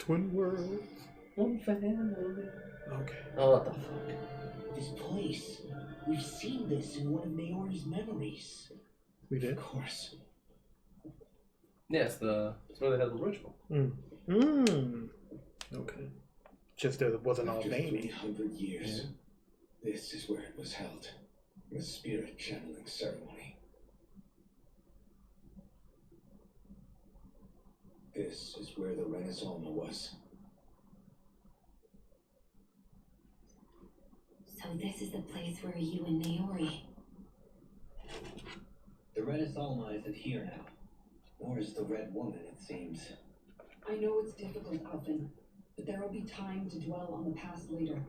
Twin worlds. One family. Okay. Oh, what the fuck? This place. We've seen this in one of Naori's memories. We did? Of course. Yeah, it's where they had the ritual. Okay. Just that it wasn't all After veiny. 300 years, this is where it was held. The spirit channeling ceremony. This is where the Renaissance was. So this is the place where you and Naori... The Renaissance isn't here now. Nor is the Red Woman, it seems. I know it's difficult, Alvin, but there will be time to dwell on the past later.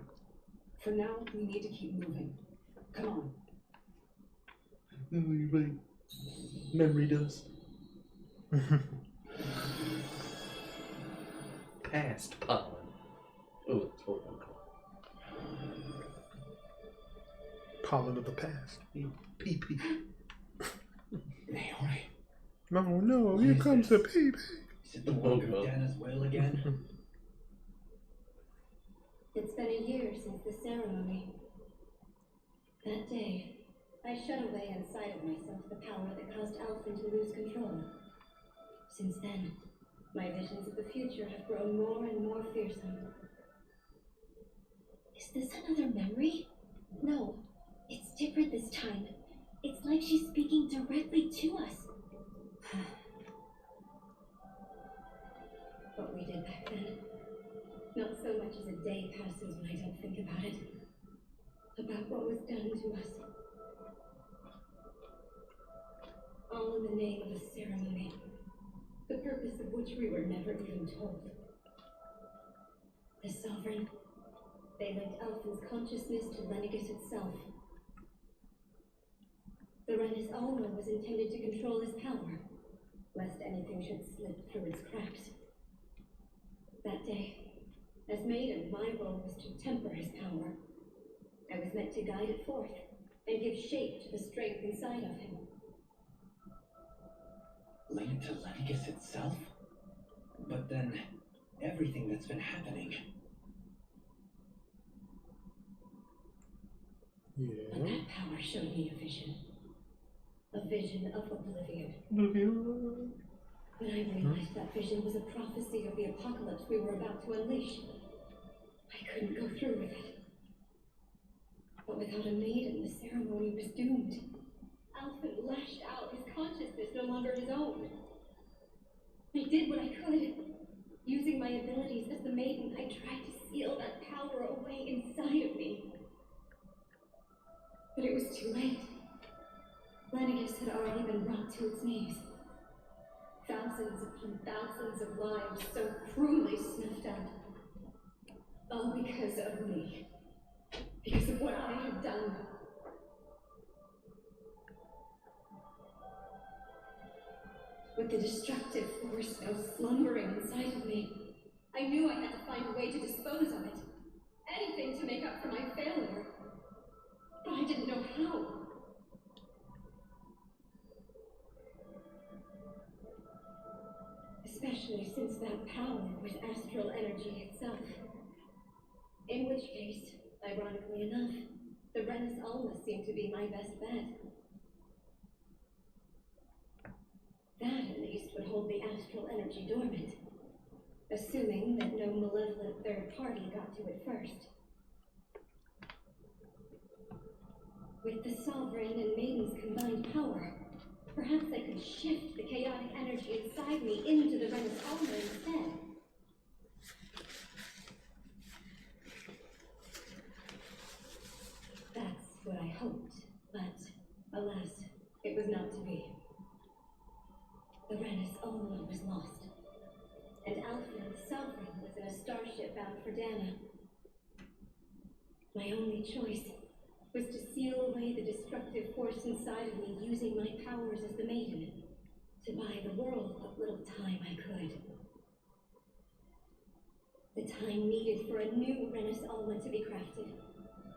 For now, we need to keep moving. Come on. Memory dust. Past pollen. Ooh, that's what I'm called. Pollen of the past. Pee. Naori, No, no, What here is comes this? the pee-pee. is it the work of Dana's will again? It's been a year since the ceremony. That day, I shut away inside of myself the power that caused Alfin to lose control. Since then, my visions of the future have grown more and more fearsome. Is this another memory? No, it's different this time. It's like she's speaking directly to us. What we did back then, not so much as a day passes when I don't think about it. About what was done to us. All in the name of a ceremony, the purpose of which we were never even told. The Sovereign, they linked Alpha's consciousness to Lenegis itself. The Renis Alma was intended to control his power, lest anything should slip through its cracks. That day, as maiden, my role was to temper his power. I was meant to guide it forth and give shape to the strength inside of him. Linked to Lenegis itself? But then, everything that's been happening. But Yeah. that power showed me a vision. A vision of oblivion. When I realized that vision was a prophecy of the apocalypse we were about to unleash, I couldn't go through with it. But without a maiden, the ceremony was doomed. Alfred lashed out, his consciousness no longer his own. I did what I could. Using my abilities as the maiden, I tried to seal that power away inside of me. But it was too late. Lenegis had already been brought to its knees. Thousands upon thousands of lives so cruelly snuffed out. All because of me. Because of what I had done. With the destructive force now slumbering inside of me, I knew I had to find a way to dispose of it. Anything to make up for my failure. But I didn't know how. Especially since that power was astral energy itself. In which case, ironically enough, the Renis Alma seemed to be my best bet. That, at least, would hold the astral energy dormant, assuming that no malevolent third party got to it first. With the Sovereign and Maiden's combined power, perhaps I could shift the chaotic energy inside me into the Renis Alma instead. That's what I hoped, but alas, it was not to be. The Renis Alma was lost, and Alfred, the Sovereign, was in a starship bound for Dana. My only choice was to seal away the destructive force inside of me using my powers as the maiden, to buy the world what little time I could. The time needed for a new Renis Alma to be crafted,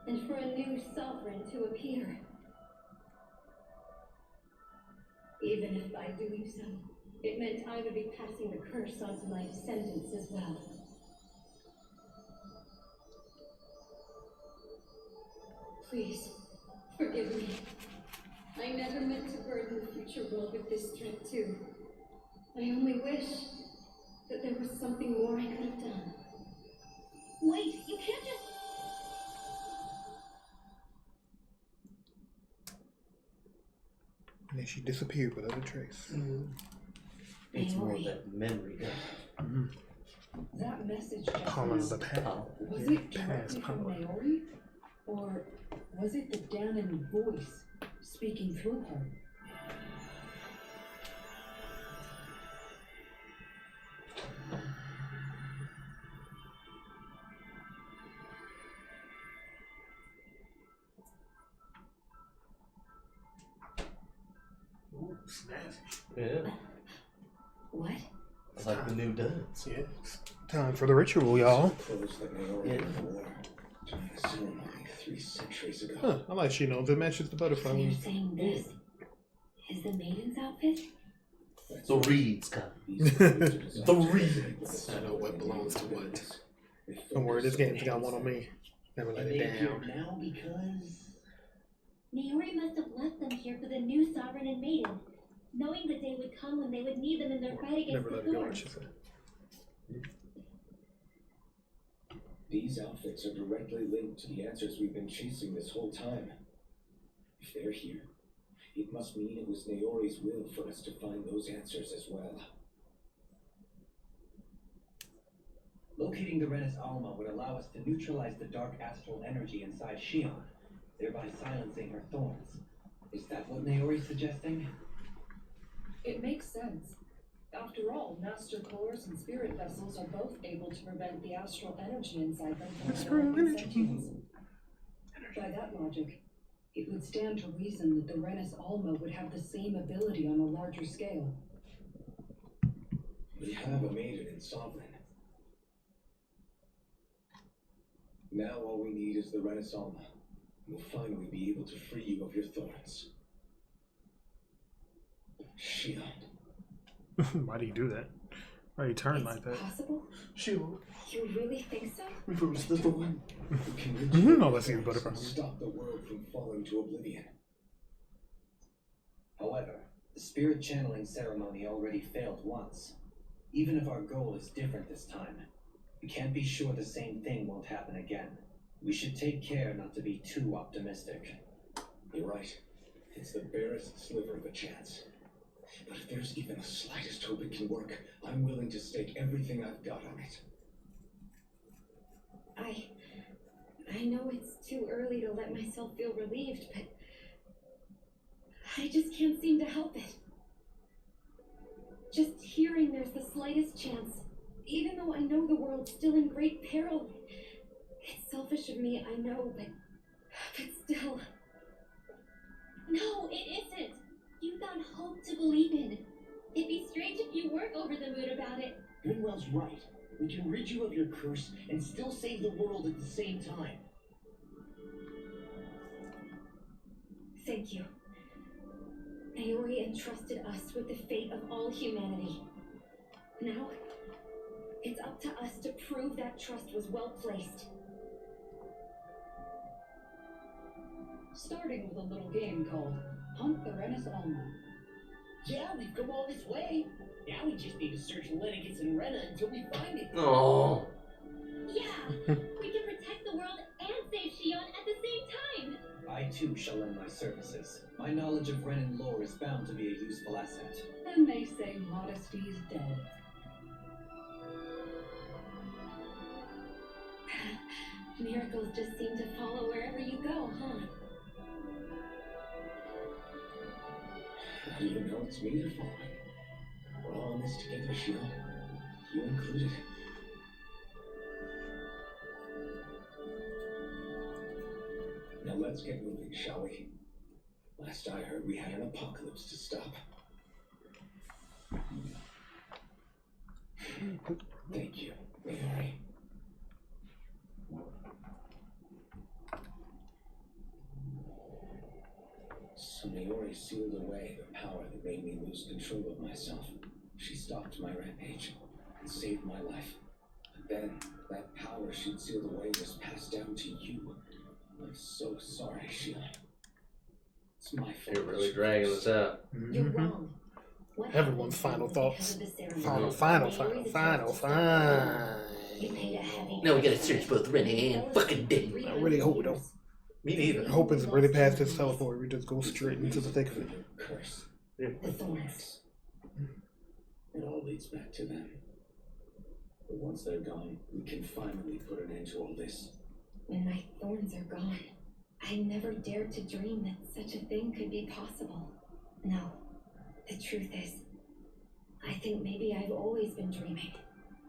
and for a new Sovereign to appear. Even if by doing so, it meant I would be passing the curse on to my descendants as well. Please, forgive me. I never meant to burden the future world with this threat, too. I only wish that there was something more I could have done. Wait, you can't just... And then she disappeared without a trace. It's more of that memory. That message just Pollen of now, the past. was Yeah, it directly past from pollen. Naori? Or was it the Danon voice speaking through her? Ooh, snazzy. Yeah. What? It's like the new dance. Yes. Time for the ritual, y'all. Close like Naori before. During a ceremony 3 centuries ago. Huh, I like she knows. It matches the butterfly So you're wings. saying this is the maiden's outfit? That's The right. reeds come. These clothes are designed The to reeds. resonate with I know what belongs to what. They Don't worry, this focus game's got one on me. Never let And it they appear down. now because Naori must have left them here for the new sovereign and maiden, knowing the day would come when they would need them in their fight against Never the let it go, I Thorns. should say. these outfits are directly linked to the answers we've been chasing this whole time. If they're here, it must mean it was Naori's will for us to find those answers as well. Locating the Renis Alma would allow us to neutralize the dark astral energy inside Shion, thereby silencing her thorns. Is that what Naori's suggesting? It makes sense. After all, Master Cores and Spirit Vessels are both able to prevent the astral energy inside them from Astral developing energy. sentience. By that logic, it would stand to reason that the Renis Alma would have the same ability on a larger scale. We have a maiden in Sovereign. Now all we need is the Renis Alma. We'll finally be able to free you of your thorns. Shion. Why do you do that? Why do you turn like that? Possible? Shield. You really think so? Reverse the thorn. We can rid Mhm, you no, of let's your use thorns butterfly. and stop the world from falling to oblivion. However, the spirit channeling ceremony already failed once. Even if our goal is different this time, we can't be sure the same thing won't happen again. We should take care not to be too optimistic. You're right. It's the barest sliver of a chance. But if there's even the slightest hope it can work, I'm willing to stake everything I've got on it. I know it's too early to let myself feel relieved, but I just can't seem to help it. Just hearing there's the slightest chance, even though I know the world's still in great peril. It's selfish of me, I know, but still. No, it isn't. You found hope to believe in. It'd be strange if you weren't over the moon about it. Goodwell's right. We can rid you of your curse and still save the world at the same time. Thank you. Naori entrusted us with the fate of all humanity. Now, it's up to us to prove that trust was well placed. Starting with a little game called Hunt the Renis Alma. Yeah, we've come all this way. Now we just need to search Lenegis and Rena until we find it. Oh. Yeah, we can protect the world and save Shion at the same time. I too shall lend my services. My knowledge of Renin lore is bound to be a useful asset. Then they say modesty is dead. Miracles just seem to follow wherever you go, huh? How do you know it's me you're following? We're all in this together, Shion. You included. Now let's get moving, shall we? Last I heard, we had an apocalypse to stop. Thank you, Naori. So Naori sealed away the power that made me lose control of myself. She stopped my rampage and saved my life. But then, that power she'd sealed away was passed down to you. I'm so sorry, Sheila. It's my fault. You're really dragging this out. You're Mhm. wrong. What Everyone's happened final was because thoughts. of the ceremony. Final. Naori's attempts to stop it paid a heavy Now we gotta price. search both Rennie and fucking Dick. I really hope we don't. Me neither. Hoping's really past this teleport. We just go straight into the thick of it. Curse. The thorns. It all leads back to them. But once they're gone, we can finally put an end to all this. When my thorns are gone, I never dared to dream that such a thing could be possible. No, the truth is, I think maybe I've always been dreaming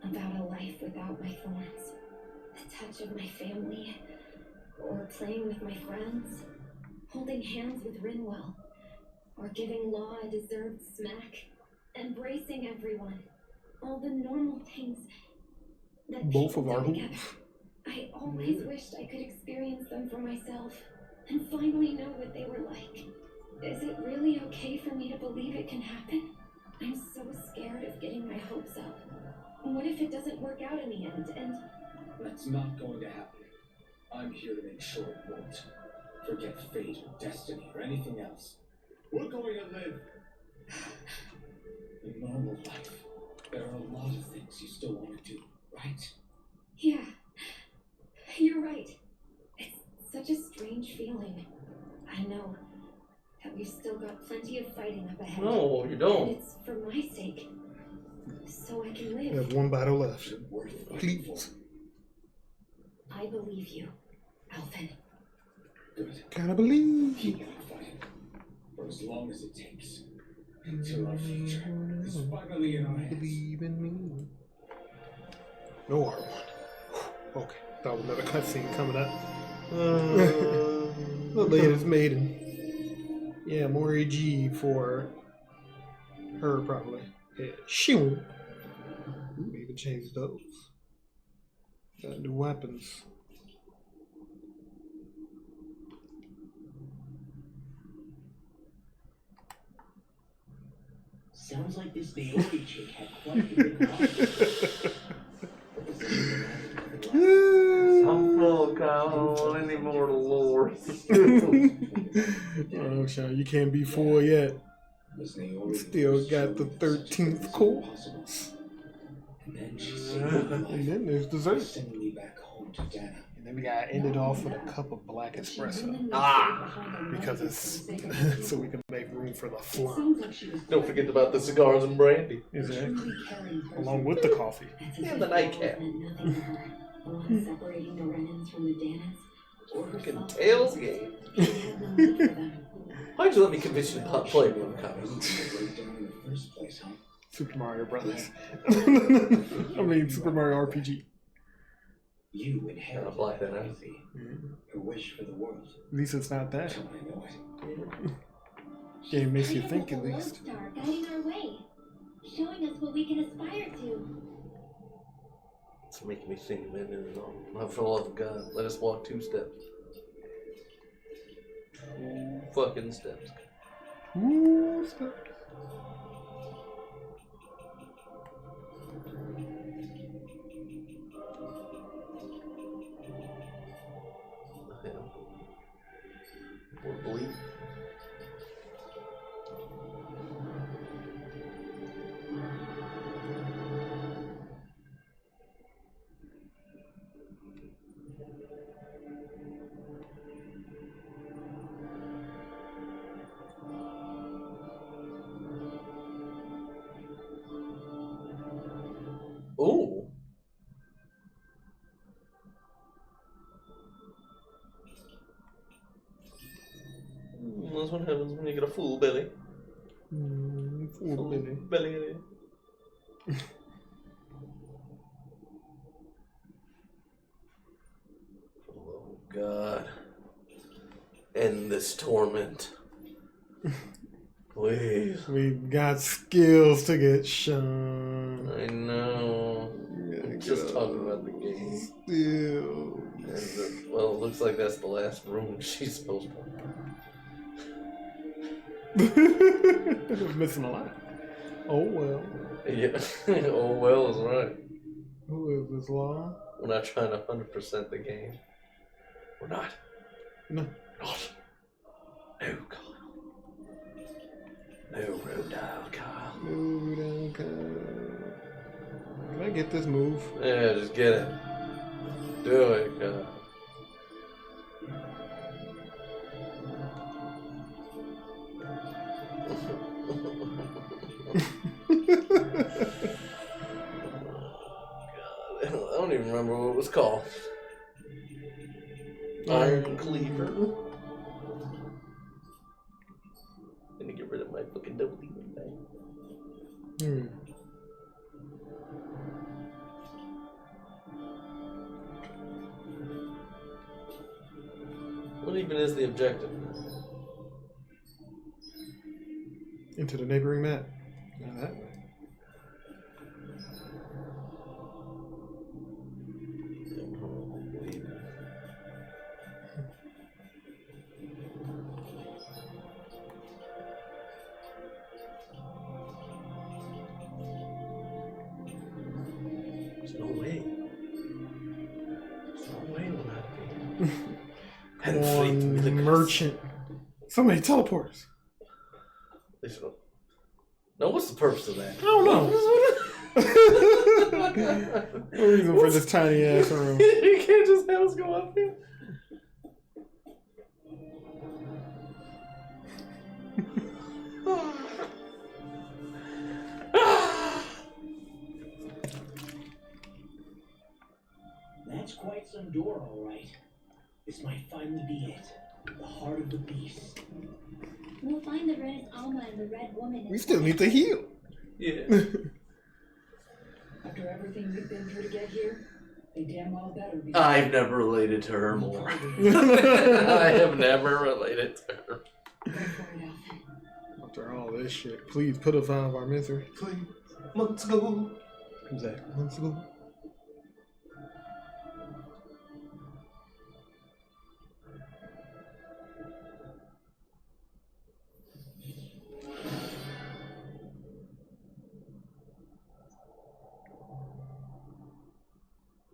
about a life without my thorns. The touch of my family, or playing with my friends, holding hands with Rinwell, or giving Law a deserved smack, embracing everyone. All the normal things that Both people of our do together. hoops. I always wished I could experience them for myself and finally know what they were like. Is it really okay for me to believe it can happen? I'm so scared of getting my hopes up. What if it doesn't work out in the end? And That's not going to happen. I'm here to make sure it won't. Forget fate or destiny or anything else. We're going to live a normal life. There are a lot of things you still want to do, right? yeah, you're right. It's such a strange feeling. I know that we've still got plenty of fighting up ahead. No, you And don't. it's for my sake. So I can We live. have one battle left. Worth fighting Please. for. I believe you, Alvin. Good. Gotta believe. Keep on fighting. For as long as it takes. Until our future is finally in our hands. Believe in me. No R1. Okay. Thought was another cutscene coming up. The latest maiden. Yeah, more AG for her probably. Yeah. Shoo. Ooh, even change those. Got new weapons. Sounds like this Naori chick had quite the big heart. I'm full, Kyle. I don't want any more of the lore. Oh, Sean, you can't be full yet. Was Naori Still got the 13th core. And then she saved my And life then there's by dessert. sending me back home to Dana. And then we gotta end it off with a cup of black espresso. Because it's so we can make room for the flan. Don't forget about the cigars and brandy. Exactly. Along with the coffee. And the nightcap. The one separating the Renans from the Danas. Or Fucking herself. tailgate. She had no need for them. Why'd you let me convince you to play me on Kyle? Break down in the first place, huh? Super Mario Brothers. I mean, Super Mario RPG. You inherited block that that out. legacy. Her wish for the world. At least it's not that. Don't I know it? Game makes you I am think the at least. Lodestar guiding our way, showing us what we can aspire to. It's making me think, man. Not for the love of God. Let us walk 2 steps. 2 fucking steps. Ooh, stop. Yeah. Or bleed. Ooh. That's what happens when you get a full belly. Full belly. Belly. Oh God. End this torment. Please. We've got skills to get shown. I know. I'm just talking about the game. Still. And well, it looks like that's the last room she's supposed to. We're missing a lot. Oh well. Yeah. Oh well is right. Who is this law? We're not trying to 100% the game. We're not. No. No, Kyle. No, road dial, Kyle. Move down, Kyle. Can I get this move? Yeah, just get it. Do it, Kyle. I don't even remember what it was called. Iron Cleaver. Gonna get rid of my fucking double demon thing. What even is the objective? Into the neighboring map. Not that way. There's no way. There's no way we'll not be. And fleet me the merchant. So many teleporters. No, what's the purpose of that? I don't know. No reason for this tiny ass room. You can't just have us go up here. That's quite some door, all right. This might finally be it. The heart of the beast. We'll find the Red Alma and the Red Woman. We still need to heal. Yeah. After everything we've been through to get here, they damn well better be. I've never related to her more. I have never related to her. Go for it, Alpha. After all this shit, please put us out of our misery. Please, let's go. Who's that? Let's go.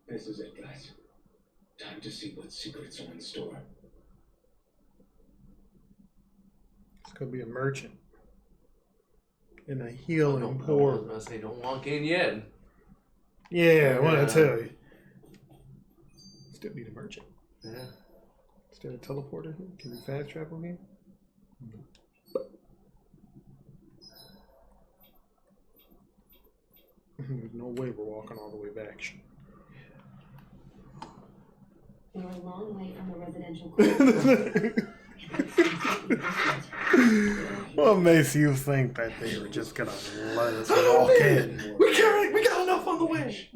This is it, guys. Time to see what secrets are in store. It's gonna be a merchant. And a I healing was port. gonna say, don't walk in yet. Yeah, what I Yeah. tell you. Still need a merchant. Yeah. Still a teleporter here? Can we fast travel here? There's no way we're walking all the way back. We're a long way from a residential quarter. What makes you think that they were just gonna let us walk in? We got enough on the way.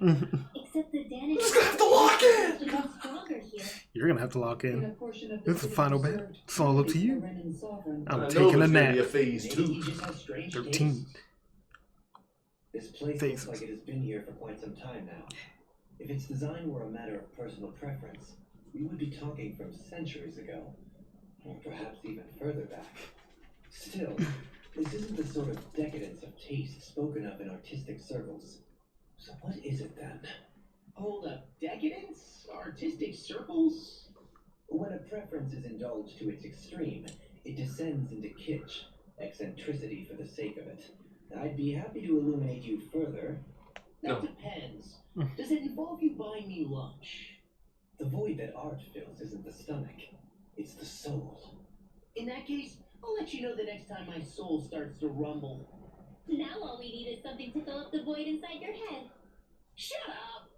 Except the Danish. Just gonna have to lock in. Should be stronger here. You're gonna have to lock In a in. portion of This is the final battle. reserved It's all up to is the you. Renan Sovereign. I'm I know taking a there's gonna nap. be a phase Maybe 2. he just has strange 13. tastes. This place Phases. looks like it has been here for quite some time now. If its design were a matter of personal preference, we would be talking from centuries ago, or perhaps even further back. Still, this isn't the sort of decadence of taste spoken of in artistic circles. So what is it then? Hold up. Decadence? Artistic circles? When a preference is indulged to its extreme, it descends into kitsch, eccentricity for the sake of it. I'd be happy to illuminate you further. That No. depends. Does it involve you buying me lunch? The void that art fills isn't the stomach, it's the soul. In that case, I'll let you know the next time my soul starts to rumble. Now all we need is something to fill up the void inside your head. Shut up!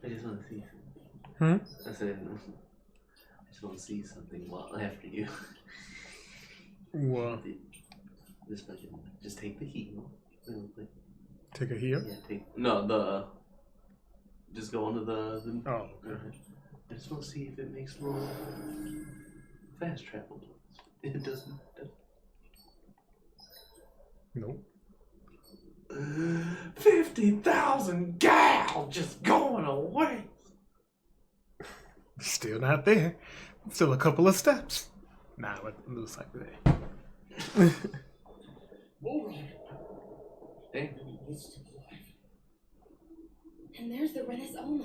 I just want to see. Hmm? I said, I just want to see something well after you. Well, Just fucking, just take the heal. Real quick. take a heal. Yeah, just go into the Oh, I just want to see if it makes more fast travel. It doesn't. nope. 50,000 gal just going away. Still not there. Still a couple of steps. Nah, it looks like that. Alright. Hey, Maybe we'll still alive. And there's the Renis Alma.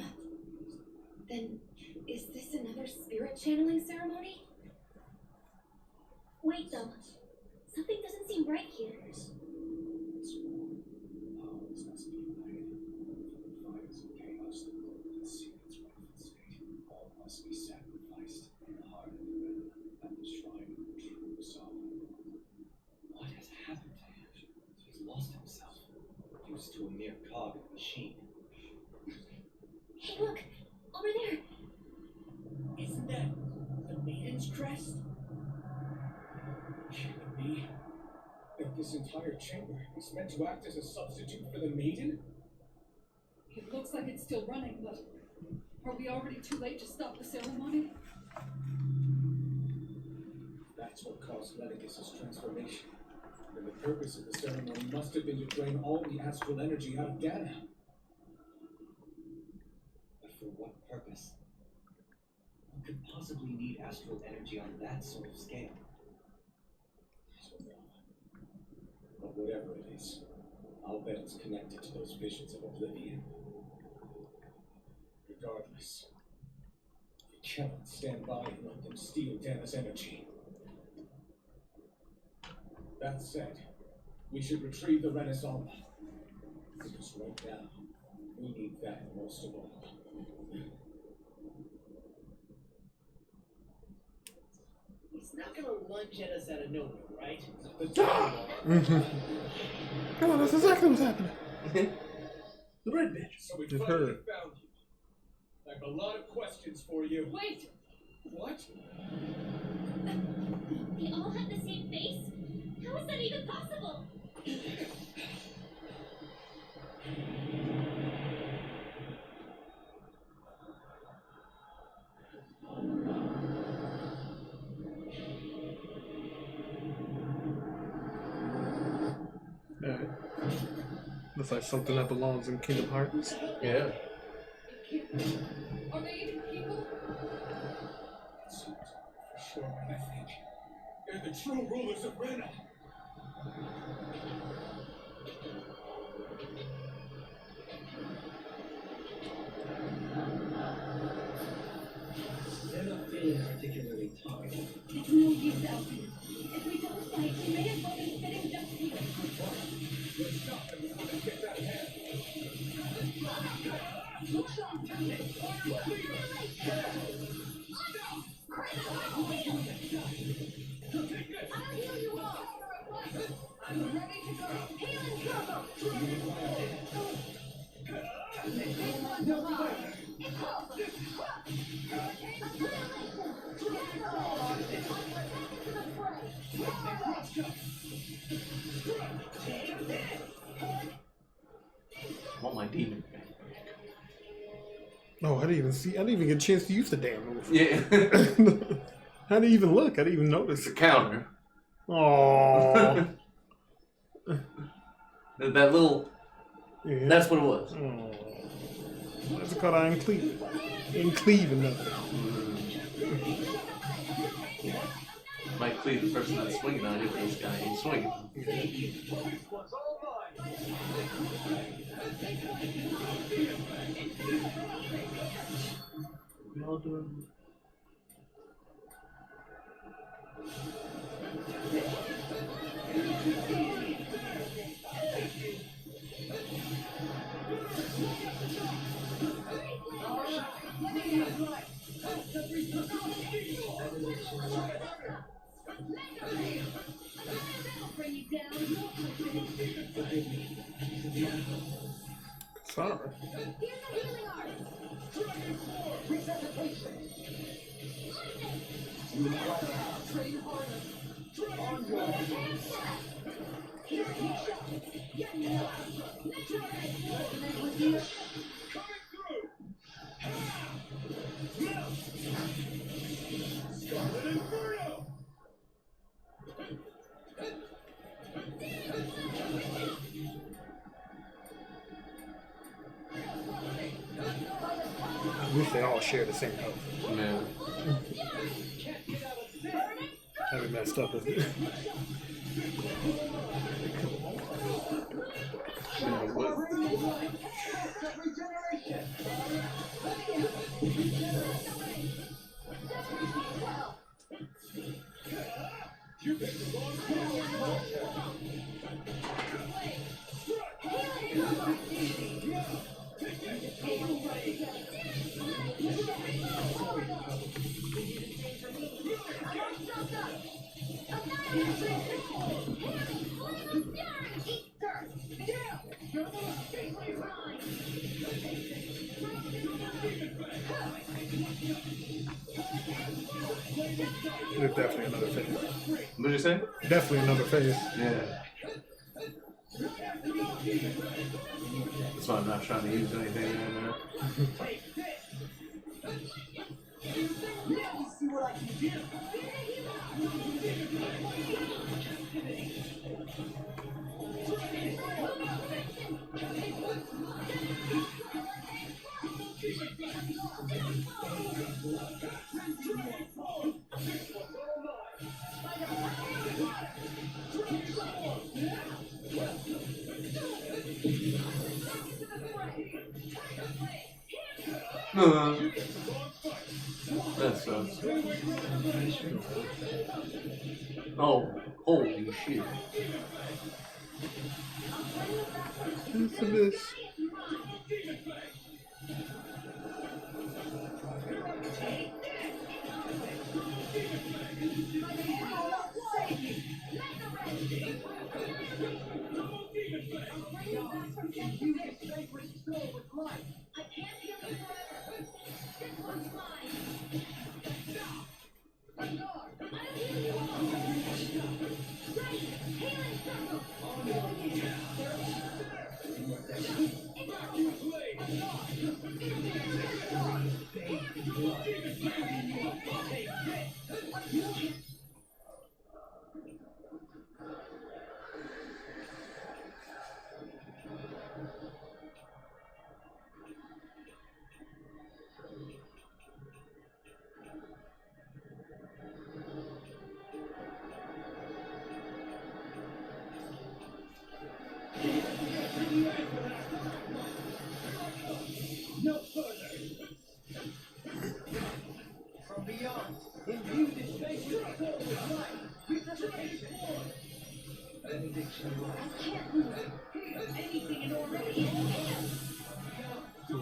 Then, is this another spirit channeling ceremony? Wait though. Something doesn't seem right here. Powers must be united. Fires of chaos that will conceal its rightful state. All must be sacrificed in the heart of the realm at the shrine of the true sovereign. What has happened to him? He's lost himself. Reduced to a mere cog in the machine. Hey, look! Over there! Isn't that the maiden's crest? Can it be that this entire chamber is meant to act as a substitute for the maiden? It looks like it's still running, but are we already too late to stop the ceremony? That's what caused Lenicus's transformation. And the purpose of the ceremony must have been to drain all the astral energy out of Dana. But for what purpose? Who could possibly need astral energy on that sort of scale? But whatever it is, I'll bet it's connected to those visions of oblivion. Regardless, we cannot stand by and let them steal Dana's energy. That said, we should retrieve the Renaissance. Because right now, we need that most of all. He's not gonna lunge at us out of nowhere, right? Come on, that's exactly what's happening. The red bitch. So we It's finally her. found you. I have a lot of questions for you. Wait! What? They all have the same face? How is that even possible? Alright. Looks like something that belongs in Kingdom Hearts. Yeah. Are they even people? For sure, I think. They're the true rulers of Rena. They're not feeling particularly tired. It's no use, Alfred. If we don't fight, we may as well be sitting just here. Let's stop them before they get out of hand. I'll heal you all. I'm ready to go. Healing turbo. It's over. I want my demon. Oh, I didn't even get a chance to use the damn move. Yeah. I didn't even look. I didn't even notice. It's a counter. Oh. That little. Yeah. That's what it was. Oh. That's called I ain't cleaving. Ain't cleaving nothing. Might cleave the person that's swinging on it, but this guy ain't swinging. We all doing. Sorry. I wish they all share the same health. Man. That'd be messed up, isn't it? Man, what? There's definitely another phase. What'd you say? Definitely another phase. Yeah. That's why I'm not trying to use anything right now. That sucks. Oh, holy shit. Listen to this.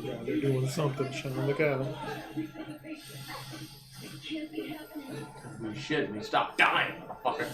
Yeah, they're doing something, Sean. Look at them. You shit me. Stop dying, motherfucker.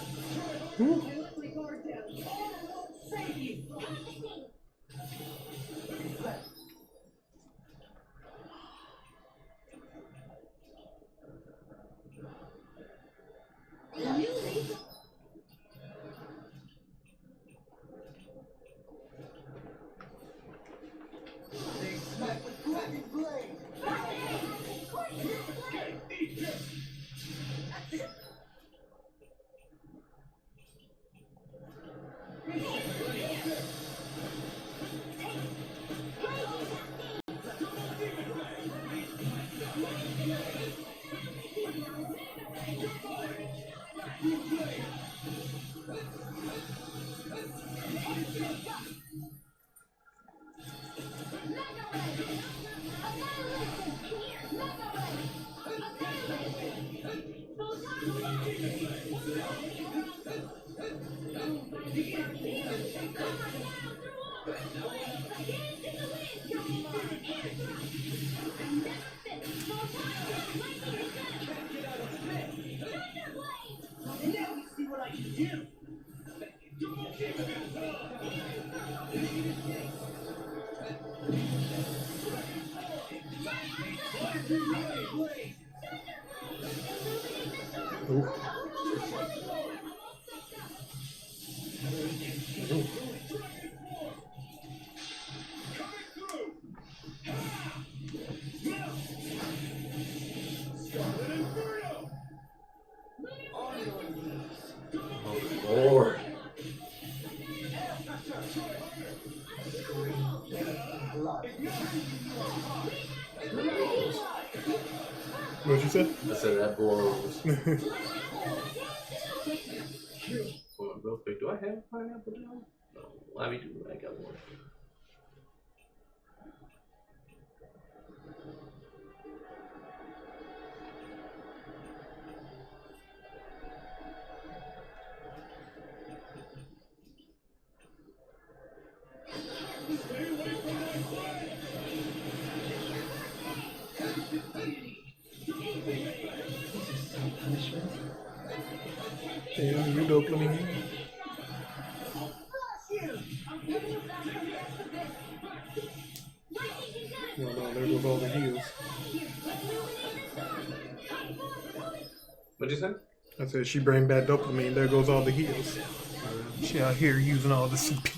Lord. What'd you say? I said that blows. Hold on, real quick. Do I have pineapple now? No. Let me do. I got one. Damn, you dopamine. No, no, there goes all the heals. What'd you say? I said she bring back dopamine. There goes all the heals. She out here using all the CP.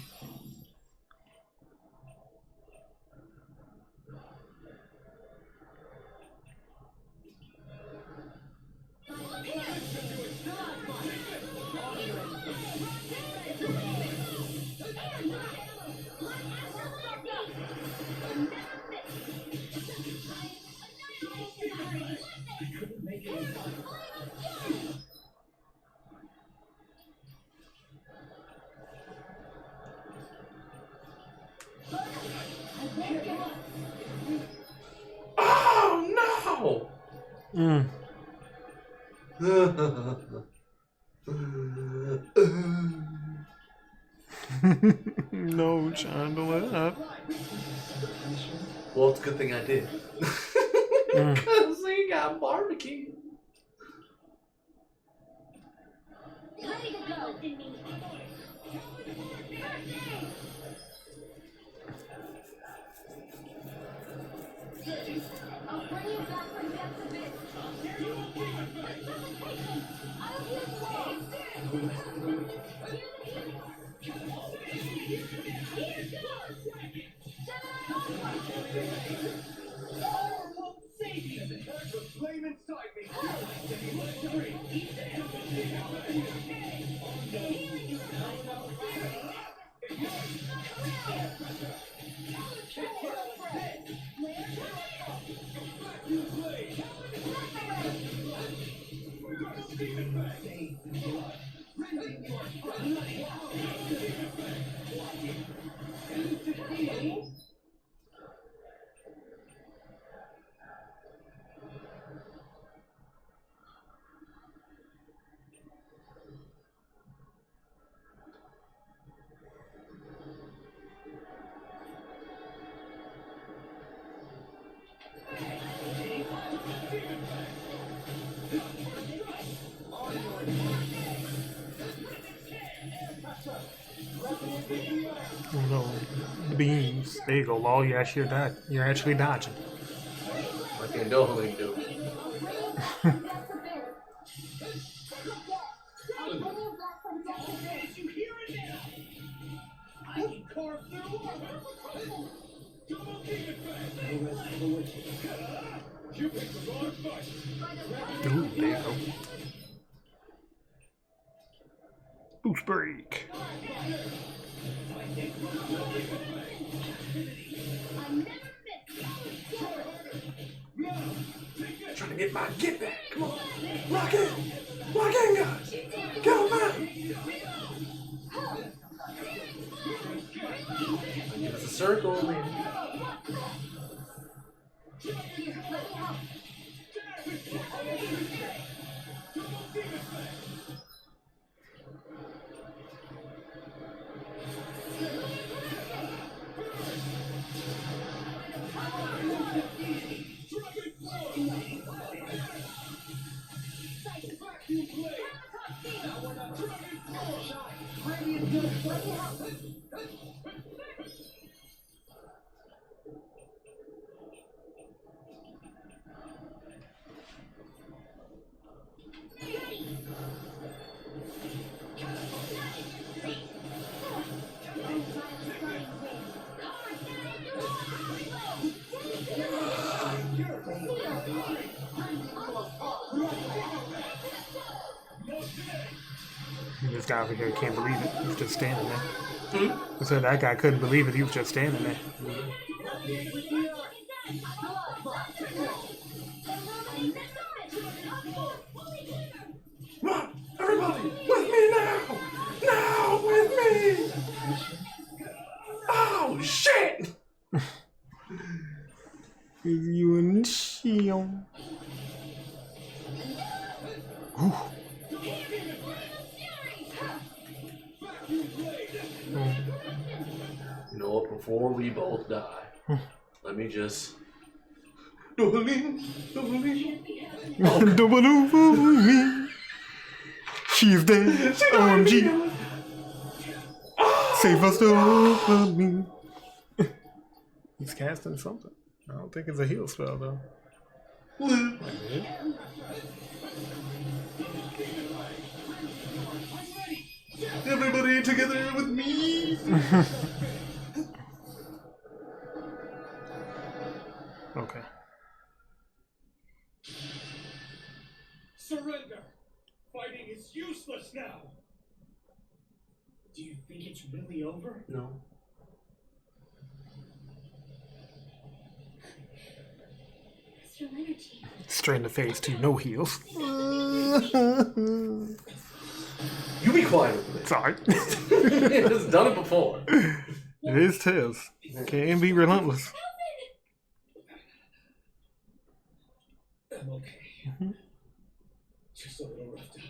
Oh no! No, Chandler. Well, it's a good thing I did. Because he got barbecue. Ready to go, Denise. I'll bring you back from death a bit. I'll be Oh no, beams. There you go, Law. You're actually dodging. I can totally do it. Ooh, there you go. Boost break. Trying to get my get back. Come on. Lock in. Lock in, guys. Get on back. Give us a circle, man. This guy over here can't believe it. He was just standing there. I said that guy couldn't believe it. He was just standing there. Come on, everybody, with me now! Now, with me! Oh, shit! You and Shion. You know what? Before we both die, let me just. Doubling. Double over me. She's dead. OMG. Save us over me. He's casting something. I don't think it's a heal spell though. Everybody together with me. Okay. Surrender! Fighting is useless now! Do you think it's really over? No. Astral energy. Straight in the face too. No heals. You be quiet over there. Sorry. It's done it before. It is Tales. Can be relentless. I'm okay. Just a little roughed up.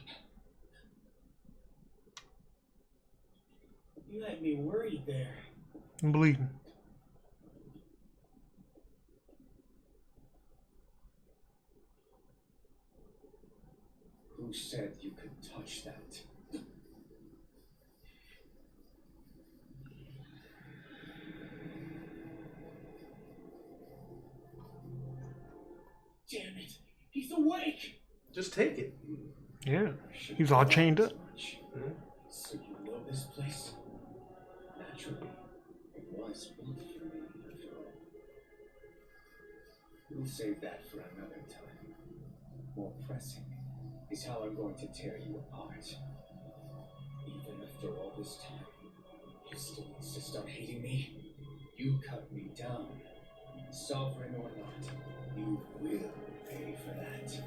You had me worried there. I'm bleeding. Who said you could touch that? Damn it! He's awake! Just take it. Yeah. He's all chained up. So you know this place? Naturally, it was built for me after all. We'll save that for another time. More pressing is how I'm going to tear you apart. Even after all this time, you still insist on hating me? You cut me down. Sovereign or not, you will pay for that.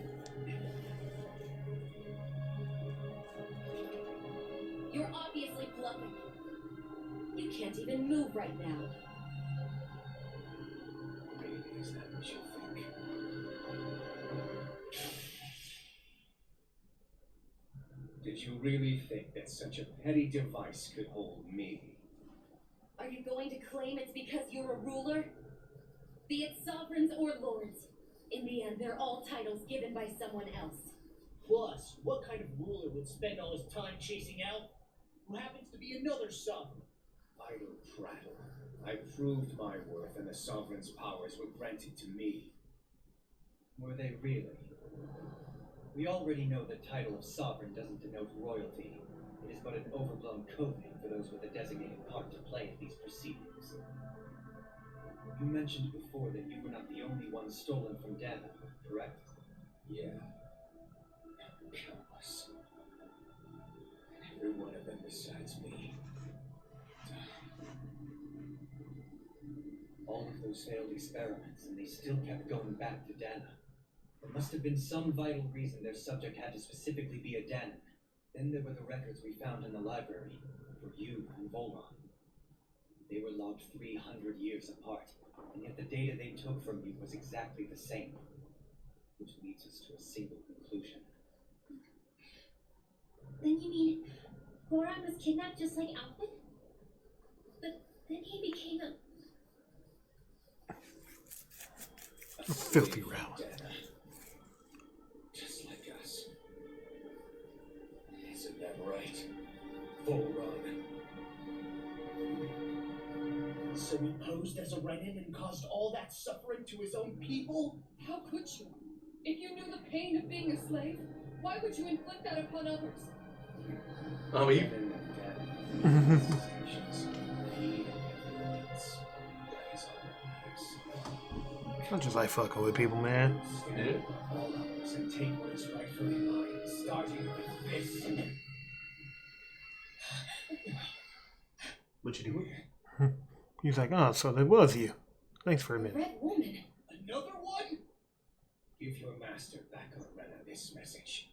You're obviously bluffing. You can't even move right now. Really, is that what you think? Did you really think that such a petty device could hold me? Are you going to claim it's because you're a ruler? Be it sovereigns or lords. In the end, they're all titles given by someone else. Plus, what kind of ruler would spend all his time chasing Alpha, who happens to be another sovereign? Idle prattle. I proved my worth and the sovereign's powers were granted to me. Were they really? We already know the title of sovereign doesn't denote royalty. It is but an overblown code name for those with a designated part to play in these proceedings. You mentioned before that you were not the only one stolen from Dana, correct? Yeah. Countless. And every one of them besides me. All of those failed experiments, and they still kept going back to Dana. There must have been some vital reason their subject had to specifically be a Danan. Then there were the records we found in the library for you and Volron. They were logged 300 years apart, and yet the data they took from you was exactly the same, which leads us to a single conclusion. Then you mean Goron was kidnapped just like Alfred? But then he became a... Filthy round. Just like us. Isn't that right? Volron. So he posed as a Renin and caused all that suffering to his own people? How could you? If you knew the pain of being a slave, why would you inflict that upon others? I mean, Even if Dana stations feed everyone else. That is all that matters. I just like fucking with people, man. Stand above all others and take what is rightfully mine, starting with this. what you doing? He's like, oh, so that was you. Thanks for a minute. Red woman. Another one? Give your master back on Rena this message.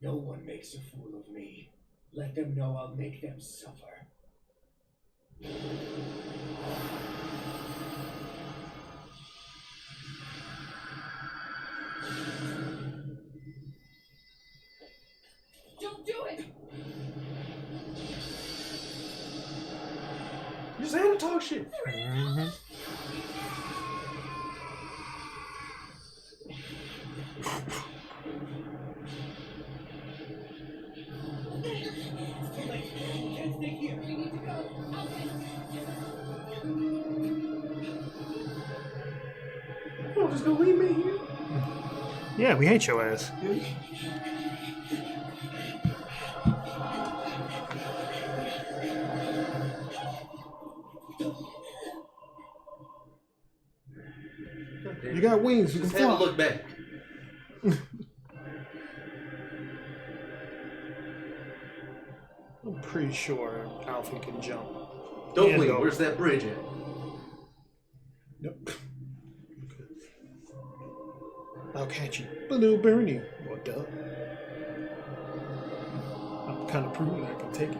No one makes a fool of me. Let them know I'll make them suffer. Don't do it! You just had to talk shit. shit. Mm-hmm. Can't stay here. We need to go. Oh, just gonna leave me here? Yeah, we hate your ass. You got wings, you can Just had to fly. look back. I'm pretty sure Alfie can jump. Don't And leave. go. Where's that bridge at? Yep. I'll catch you, but it'll burn you. Well, duh. I'm kind of proving I can take it.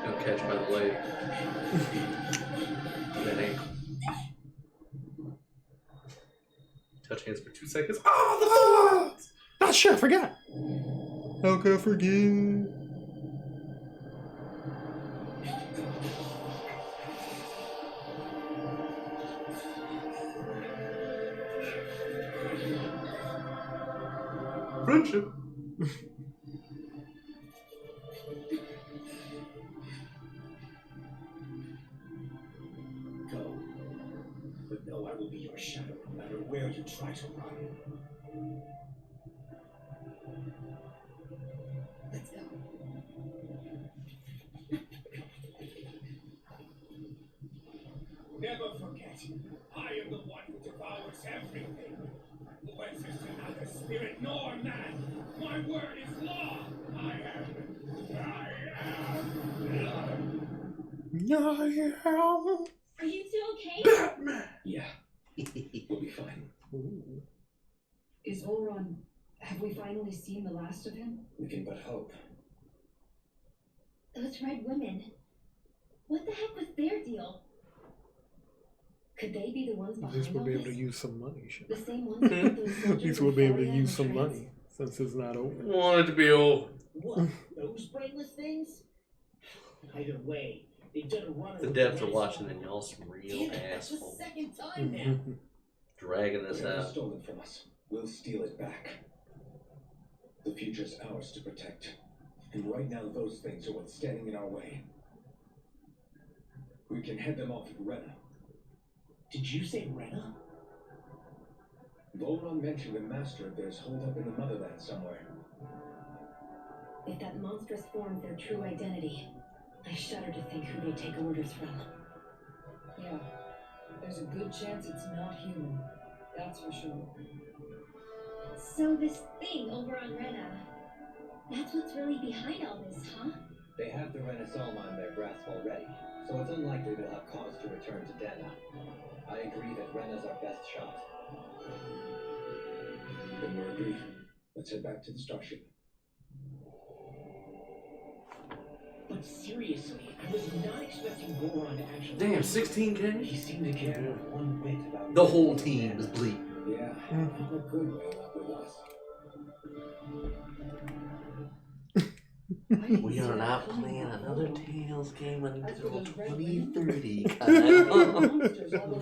Gonna catch by the leg. That ankle. Touch hands for 2 seconds. Oh, Ah, shit, I forgot. How could I forget? friendship. Go. But know I will be your shadow no matter where you try to run. Let's go. Never forget, I am the one who devours everything. Who exists in neither spirit nor man. My word is law. I am. Are you two okay? Yeah, we'll be fine. Ooh. Is Volron... Have we finally seen the last of him? We can but hope. Those red women. What the heck was their deal? Could they be the ones At behind least we'll all be able to this? use some money. Shit. The same ones who put those At soldiers least in we'll be able to Faria use in some trance? money since it's not over. Want it to be over. What? Those brainless things? Either way, they've done a run. The devs are watching and y'all some real That's the assholes. second time now. Mhm. Dragging this Whatever's out. stolen from us, we'll steal it back. The future's ours to protect. And right now, those things are what's standing in our way. We can head them off at Rena. Did you say Rena? Volron mentioned a master of theirs holed up in the motherland somewhere. If that monstrous forms their true identity, I shudder to think who they take orders from. Yeah. There's a good chance it's not human. That's for sure. So this thing over on Rena, that's what's really behind all this, huh? They have the Renaissance in their grasp already, so it's unlikely they'll have cause to return to Dana. I agree that Rena's our best shot. Then we're agreed. Let's head back to the starship. But seriously, I was not expecting Goron to actually. Damn, 16K? He seemed to care not one whit about The whole team is bleak. Yeah, not a good way up with us. We are not playing another Tales game until 2030. Monsters all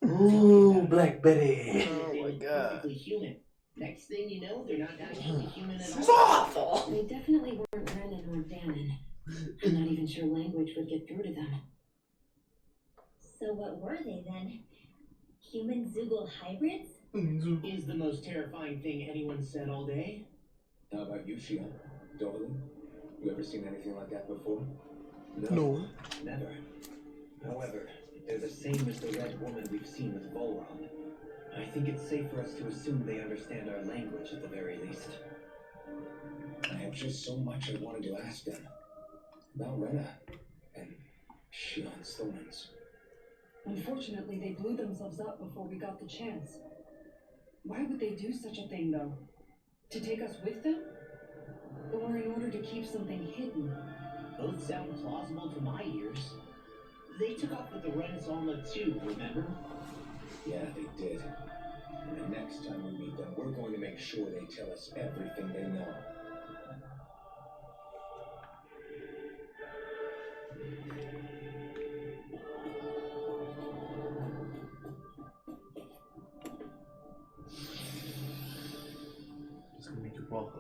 around. Ooh, Black Betty. Oh my god. Perfectly human. Next thing you know, they're not actually human at This is all. awful. They definitely weren't Renan or Danon. I'm not even sure language would get through to them. So what were they then? Human Zoogle hybrids? Is the most terrifying thing anyone said all day. How about you, Shion? Dolan? You ever seen anything like that before? No. Never. However, they're the same as the Red Woman we've seen with Volron. I think it's safe for us to assume they understand our language at the very least. I have just so much I wanted to ask them. About Rena and Shion's thorns. Unfortunately, they blew themselves up before we got the chance. Why would they do such a thing, though? To take us with them? Or in order to keep something hidden? Both sound plausible to my ears. They took off with the Renaissance too, remember? Yeah, they did. And the next time we meet them, we're going to make sure they tell us everything they know.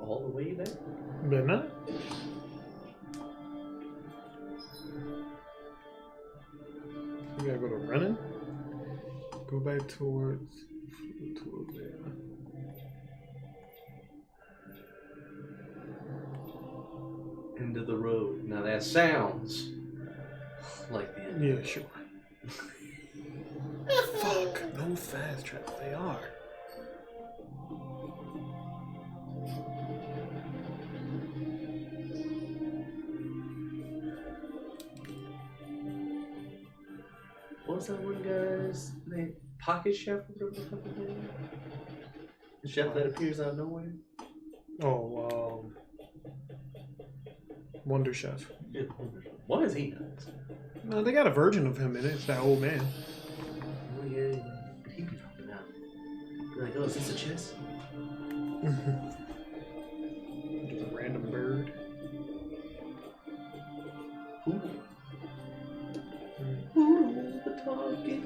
all the way there? But not. We gotta go to running. Go back towards there. End of the road. Now that sounds like the end. Yeah, sure. Fuck, no fast travel. They are. What was that one guy's name? Pocket Chef? Whatever the fuck his name is? The chef that appears out of nowhere? Oh, Wonder Chef. Yeah, what is he nice? No, they got a version of him in it. It's that old man. Oh yeah, but he be popping out. You're like, oh, is this a chest? Just a random bird. Who? Who's the target?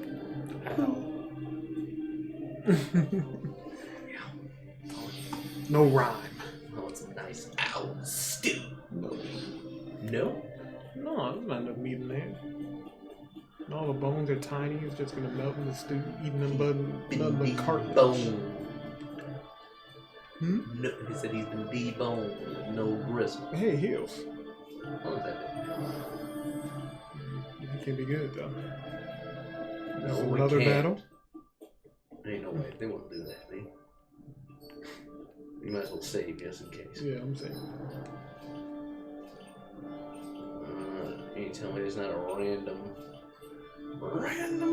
No rhyme. Oh, it's a nice owl stew. No. No? No, there's not enough meat in there. And all the bones are tiny. It's just gonna melt in the stew, eating them nothing but cartilage. Bone. Hmm? No, he said he's been deboned with no gristle. Hey, heals. How is that? It can be good though. No, we Another can't. battle. Ain't no way they won't do that, man. You might as well save just in case. Yeah, I'm saying. You tell me there's not a random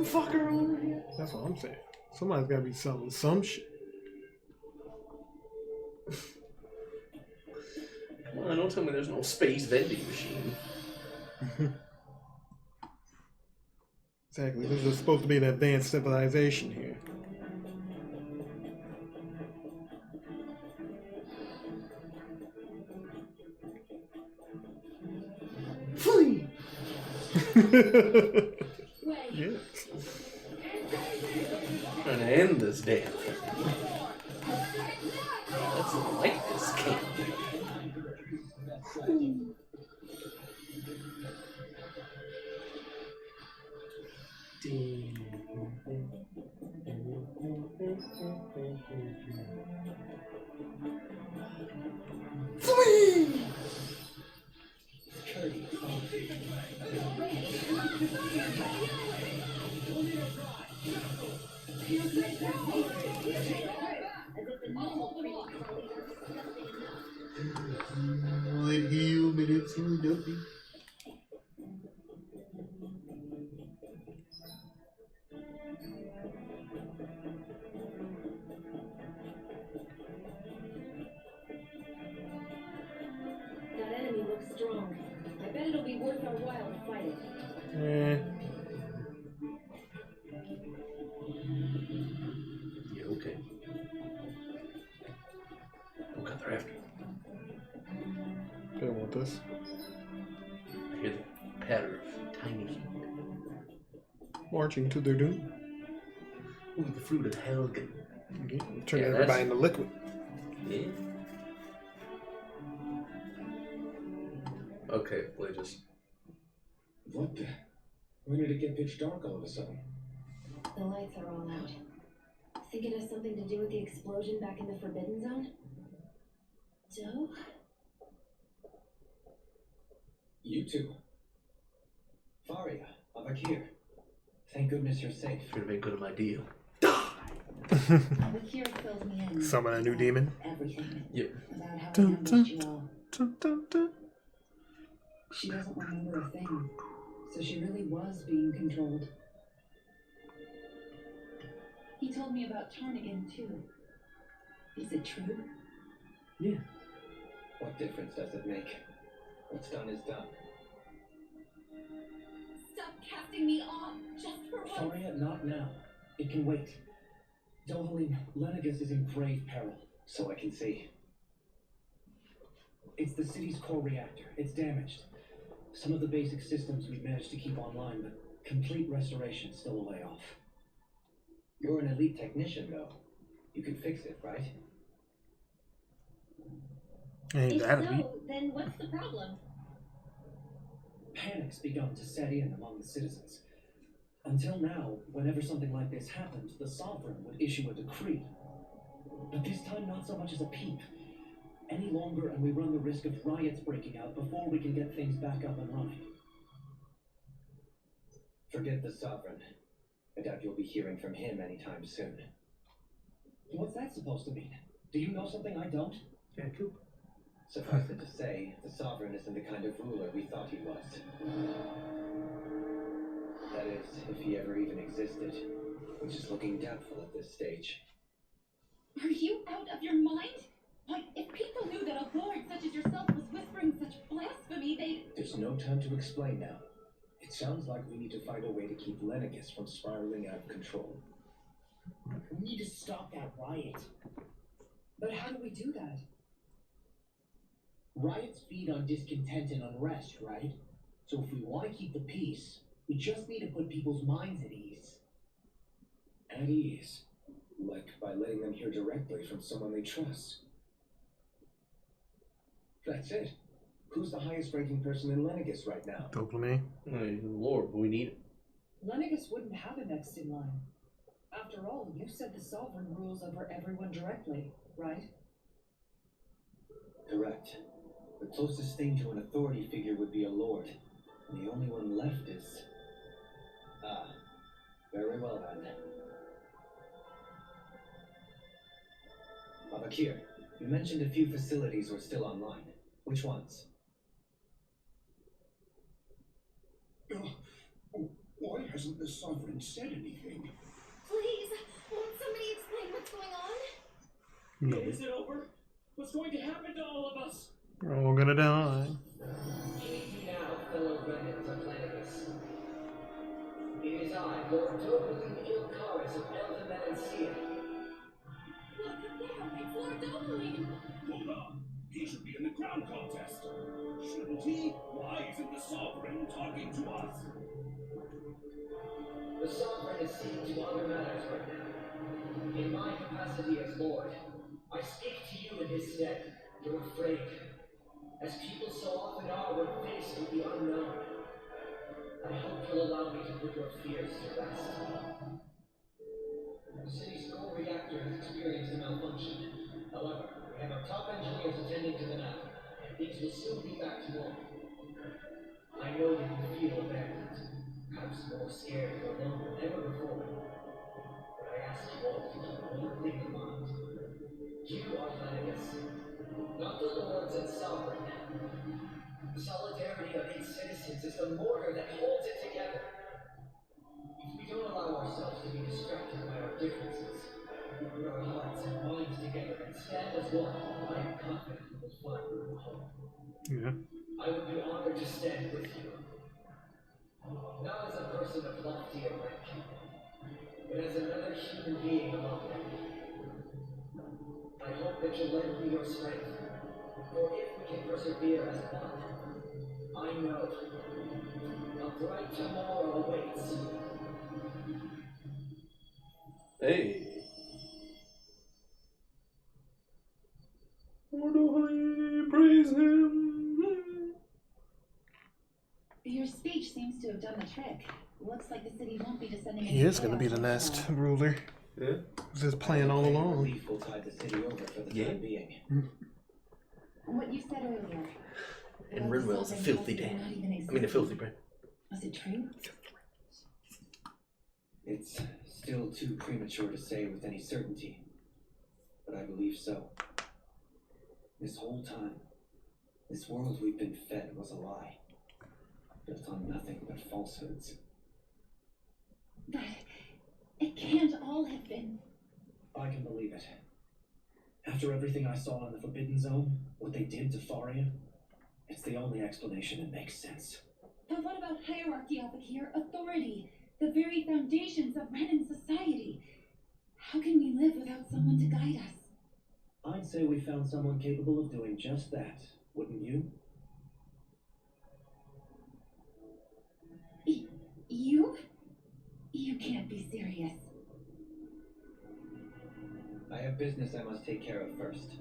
fucker over here? That's what I'm saying. Somebody's gotta be selling some shit. Come on, don't tell me there's no space vending machine. Exactly. This is supposed to be an advanced civilization here. Flee! Yes. Trying to end this damn thing. Let's light this king. Flee! Let heal me, it's so dopey. That enemy looks strong. I bet it'll be worth our while to fight it. Yeah, okay. Oh god, they're after me. They don't want this. I hear the patter of tiny feet. Marching to their doom. Ooh, the fruit of Helgen. Turn Yeah, everybody that's- into liquid. Yeah. Okay, play just. What the? When did it get pitch dark all of a sudden? The lights are all out. Think it has something to do with the explosion back in the Forbidden Zone? Joe? You two. Faria, Avakir. Thank goodness you're safe. Trying to make good on my deal. Avakir filled me in. Summon a new demon. Everything. Yep. About how Dun, I handled you all. Dun, dun, dun. She doesn't remember a thing. So she really was being controlled. He told me about Tarnigan too. Is it true? Yeah. What difference does it make? What's done is done. Stop casting me off just for once. Faria, not now. It can wait. Dohalim, Lenegus is in grave peril. So I can see. It's the city's core reactor. It's damaged. Some of the basic systems we've managed to keep online, but complete restoration is still a way off. You're an elite technician, though. You can fix it, right? Ain't If that a beat? so, then what's the problem? Panic's begun to set in among the citizens. Until now, whenever something like this happened, the Sovereign would issue a decree. But this time, not so much as a peep. Any longer, and we run the risk of riots breaking out before we can get things back up and running. Forget the Sovereign. I doubt you'll be hearing from him anytime soon. What's that supposed to mean? Do you know something I don't? Yeah, cool. Suffice it to say, the Sovereign isn't the kind of ruler we thought he was. That is, if he ever even existed, which is looking doubtful at this stage. Are you out of your mind? Why, if people knew that a lord such as yourself was whispering such blasphemy, they'd... There's no time to explain now. It sounds like we need to find a way to keep Lennigus from spiraling out of control. We need to stop that riot. But how do we do that? Riots feed on discontent and unrest, right? So if we want to keep the peace, we just need to put people's minds at ease. At ease. Like by letting them hear directly from someone they trust. That's it. Who's the highest ranking person in Lennigus right now? Dopamine. Hey, Lord, but we need it. Lennigus wouldn't have a next in line. After all, you said the Sovereign rules over everyone directly, right? Correct. The closest thing to an authority figure would be a lord. And the only one left is... Ah, very well then. Abakir, you mentioned a few facilities were still online. Which ones? Why hasn't the Sovereign said anything? Please, won't somebody explain what's going on? No. Is it over? What's going to happen to all of us? We're all gonna die. Heed me now, fellow remnants of Lennigus. It is I, Lord Doberlin Ilkaris of Elven Menancia. Look up there, it's Lord Doberlin. Hold on. He should be in the crown contest. Shouldn't he? Why isn't the Sovereign talking to us? The Sovereign is seeing to other matters right now. In my capacity as Lord, I speak to you in his stead. You're afraid. As people so often are when faced with the unknown. I hope you'll allow me to put your fears to rest. The city's core reactor has experienced a malfunction. However, we have our top engineers attending to the matter, and things will soon be back to normal. I know that you feel abandoned, perhaps more scared and alone than ever before. But I ask you all to keep one thing in mind. You are Lennigus, not the lords and sovereign. The solidarity of its citizens is the mortar that holds it together. If we don't allow ourselves to be distracted by our differences, we put our hearts and minds together and stand as one, I am confident we will find a home. Yeah. I would be honored to stand with you. Not as a person of loftier rank, but as another human being among them. I hope that you'll lend me your strength, for if we can persevere as one, I know a bright tomorrow awaits. Hey. Lord Doberlin, praise him. Your speech seems to have done the trick. Looks like the city won't be descending. He is gonna be the next ruler. Yeah. This is his plan all along. Relief will tide the city over for the time being. What you said earlier. And about the Rinwell's a Sovereign filthy possibly dame. not even I mean, a existing. filthy brain. Was it true? It's still too premature to say with any certainty, but I believe so. This whole time, this world we've been fed was a lie, built on nothing but falsehoods. But it can't all have been. I can believe it. After everything I saw in the Forbidden Zone, what they did to Tharian, it's the only explanation that makes sense. But what about hierarchy over here? Authority, the very foundations of Renan society. How can we live without someone to guide us? I'd say we found someone capable of doing just that, wouldn't you? You? You can't be serious. I have business I must take care of first.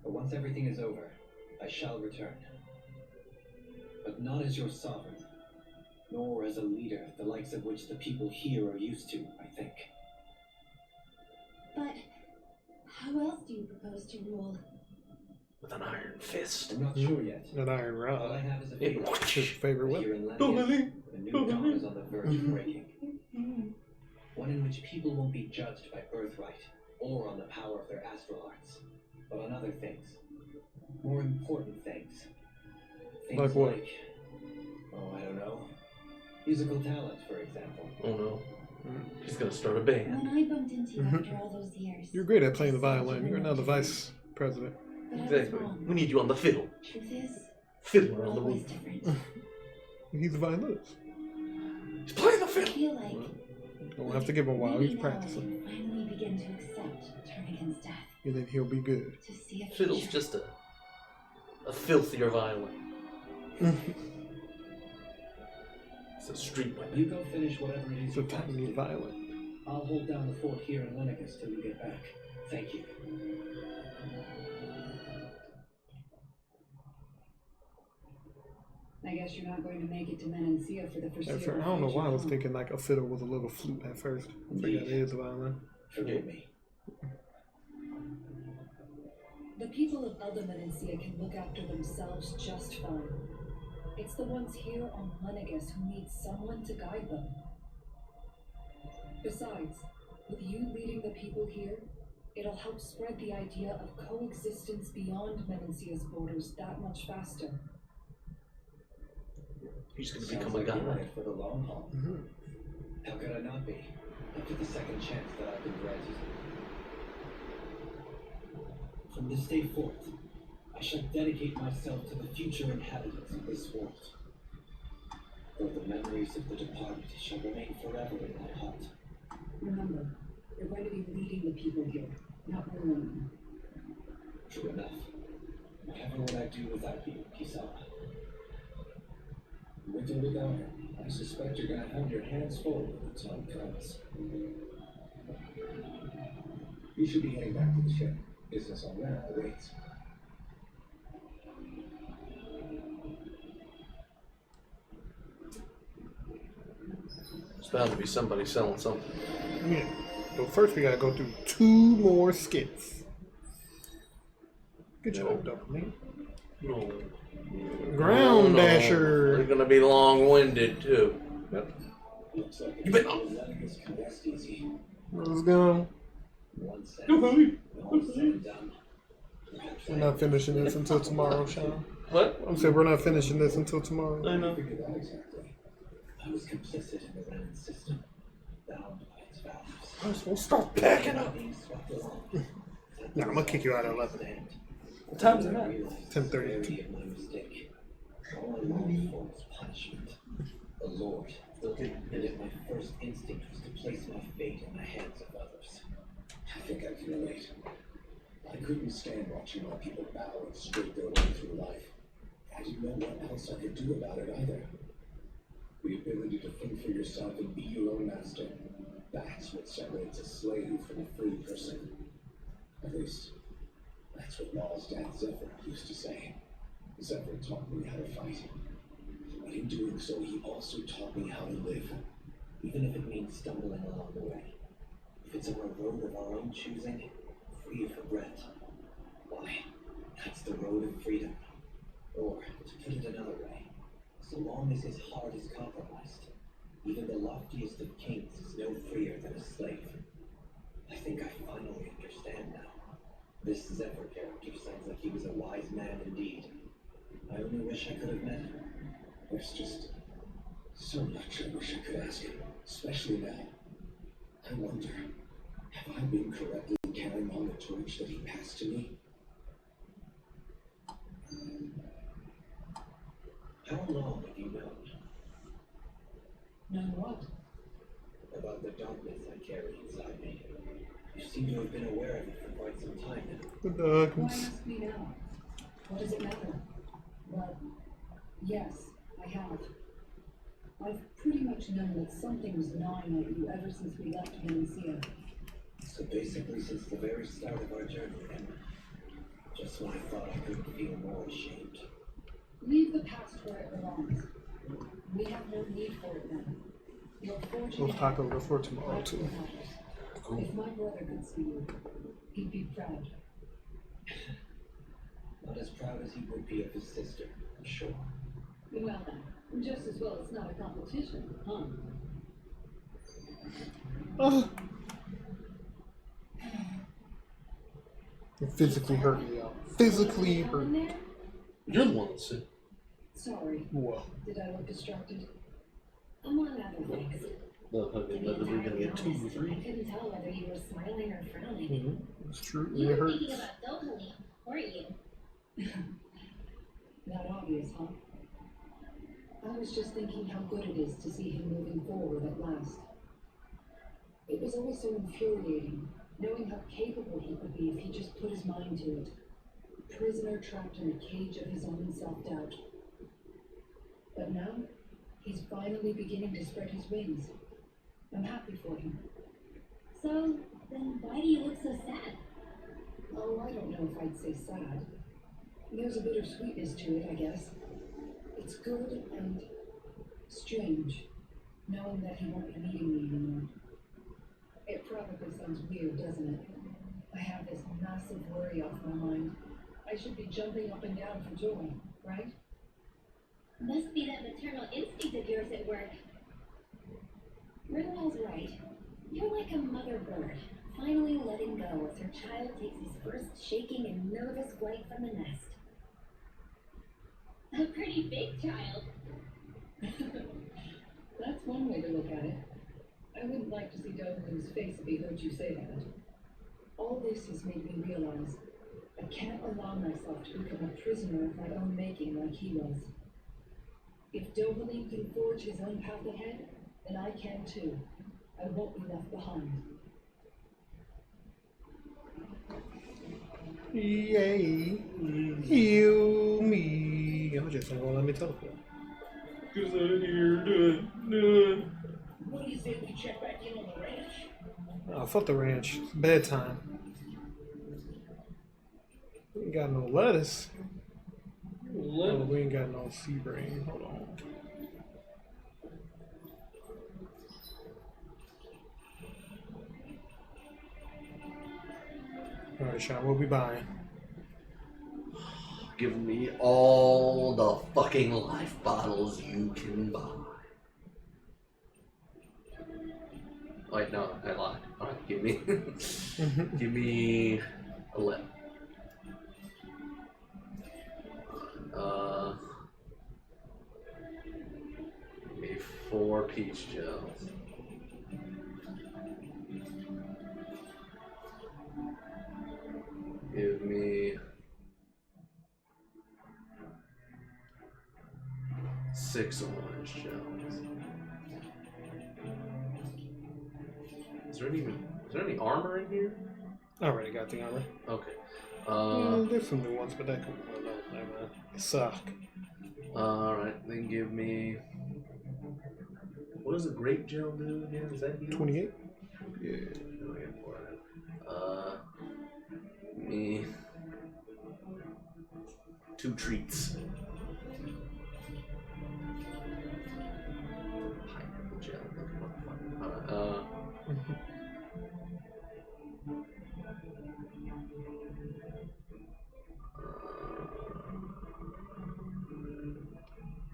But once everything is over, I shall return. But not as your sovereign, nor as a leader, the likes of which the people here are used to, I think. But how else do you propose to rule? With an iron fist. I'm not sure yet. An iron All I rod. have is a It- feeling. His favorite That here weapon. in Lanius, the new dawn is on the verge of breaking. One in which people won't be judged by birthright or on the power of their astral arts, but on other things. More important things. Things Like what? oh, I don't know. Musical talent, for example. Oh no. He's gonna start a band. When I bumped into you after all those years. You're great at playing the violin. You're now the vice president. But I was Exactly. wrong. We need you on the fiddle. Truth is, Fiddler on the always roof. different. He's a violinist. He's playing the I fiddle. feel like Don't have to give him a while. maybe He's now practicing. I can finally begin to accept Turnagain's death. And then he'll be good. To see a Fiddle's future. just a filthier violin. It's a street weapon. You go finish whatever it is It's a you want to tiny do. violin. I'll hold down the fort here in Lenicus till you get back. Thank you. I guess you're not going to make it to Menancia for the At foreseeable first, I don't know why I was future, thinking like a fiddle with a little flute at first. I forgot it is a violin. Forgive me. The people of Elder Menancia can look after themselves just fine. It's the ones here on Lenegus who need someone to guide them. Besides, with you leading the people here, it'll help spread the idea of coexistence beyond Menancia's borders that much faster. He's gonna Sounds become a like you're in god. it for the long haul. How could I not be? After the second chance that I've been granted. From this day forth, I shall dedicate myself to the future inhabitants of this world. Though the memories of the departed shall remain forever in my heart. Remember, you're going to be leading the people here, not ruling them. True enough. Whatever would I do without you, Kisara? With or without her, I suspect you're gonna have your hands full when the time comes. You should be heading back to the ship. Business on that awaits. There's bound to be somebody selling something. Yeah. But first, we gotta go through 2 more skits. Good job, Dopamine. No. Ground They're Dasher. gonna be long-winded too. Yep. Looks like You bet. Lenegus can rest easy. Let's go. One sense, when all is said and done, perhaps We're not finishing this until tomorrow, Sean. What? I'm saying we're not finishing this until tomorrow. I know. Figure that exactly. I was complicit in the Renan system, bound by its values. We'll start packing up. Being swept along. Nah, I'm gonna kick you out at 11. What time's it now? 10:30. The severity of my mistake. All I longed for was punishment. The Lord. And yet my first instinct was to place my fate in the hands of others. I think I can relate. I couldn't stand watching my people bow and scrape their way through life. I didn't know what else I could do about it either. The ability to think for yourself and be your own master. That's what separates a slave from a free person. At least, that's what Maul's dad Zephyr used to say. Zephyr taught me how to fight. But in doing so, he also taught me how to live. Even if it means stumbling along the way. If it's on a road of our own choosing, free of regret. Why, that's the road of freedom. Or, to put it another way, so long as his heart is compromised, even the loftiest of kings is no freer than a slave. I think I finally understand now. This Zephyr character sounds like he was a wise man indeed. I only wish I could have met him. There's just so much I wish I could ask him, especially now. I wonder, have I been correctly carrying on the torch that he passed to me? How long have you known Known what? about the darkness I carry inside me? You seem to have been aware of it for quite some time now. The Why dogs. ask me now? What does it matter? Well, yes, I have. I've pretty much known that something was gnawing at you ever since we left Menancia. So basically since the very start of our journey then. Just when I thought I couldn't feel more ashamed. Leave the past where it belongs. We have no need for it then. You're fortunate. We'll talk over for tomorrow too. Cool. If my brother could see you, he'd be proud. Not as proud as he would be of his sister, I'm sure. Well then, just as well it's not a competition, huh? Oh. It physically hurt me out. Physically hurt me. You're the one that said. Sorry. Well. Did I look distracted? Among other things. Well, whether we're gonna get 2 or 3. I couldn't tell whether you were smiling or frowning. Mm-hmm. It's true. You It were hurts. thinking about Dohali, weren't you? Not obvious, huh? I was just thinking how good it is to see him moving forward at last. It was always so infuriating, knowing how capable he could be if he just put his mind to it. A prisoner trapped in a cage of his own self-doubt. But now, he's finally beginning to spread his wings. I'm happy for him. So, then why do you look so sad? Oh, I don't know if I'd say sad. There's a bittersweetness to it, I guess. It's good and strange, knowing that he won't be meeting me anymore. It probably sounds weird, doesn't it? I have this massive worry off my mind. I should be jumping up and down for joy, right? Must be that maternal instinct of yours at work. Rinwell's right. You're like a mother bird, finally letting go as her child takes his first shaking and nervous flight from the nest. A pretty big child. That's one way to look at it. I wouldn't like to see Dolan's face if he heard you say that. All this has made me realize I can't allow myself to become a prisoner of my own making like he was. If Dovaline can forge his own path ahead, then I can too. I won't be left behind. Yay. Heal me. I'm just gonna let me teleport. Cause I hear the What do you say we check back in on the ranch? Oh, fuck the ranch. It's bedtime. We ain't got no lettuce. Oh, we ain't got no sea brain. Hold on. Alright, Sean, we'll be buying. Give me all the fucking life bottles you can buy. Wait, no, I lied. Alright, give me give me 11. Give me 4 peach gels. Give me 6 orange gels. Is there any armor in here? I already got the armor. Okay. There's some new ones, but that could be one of those. Never mind. They suck. Alright, then give me. What does a grape gel do again? Is that you? 28? Yeah. Me 2 treats. Pineapple gel.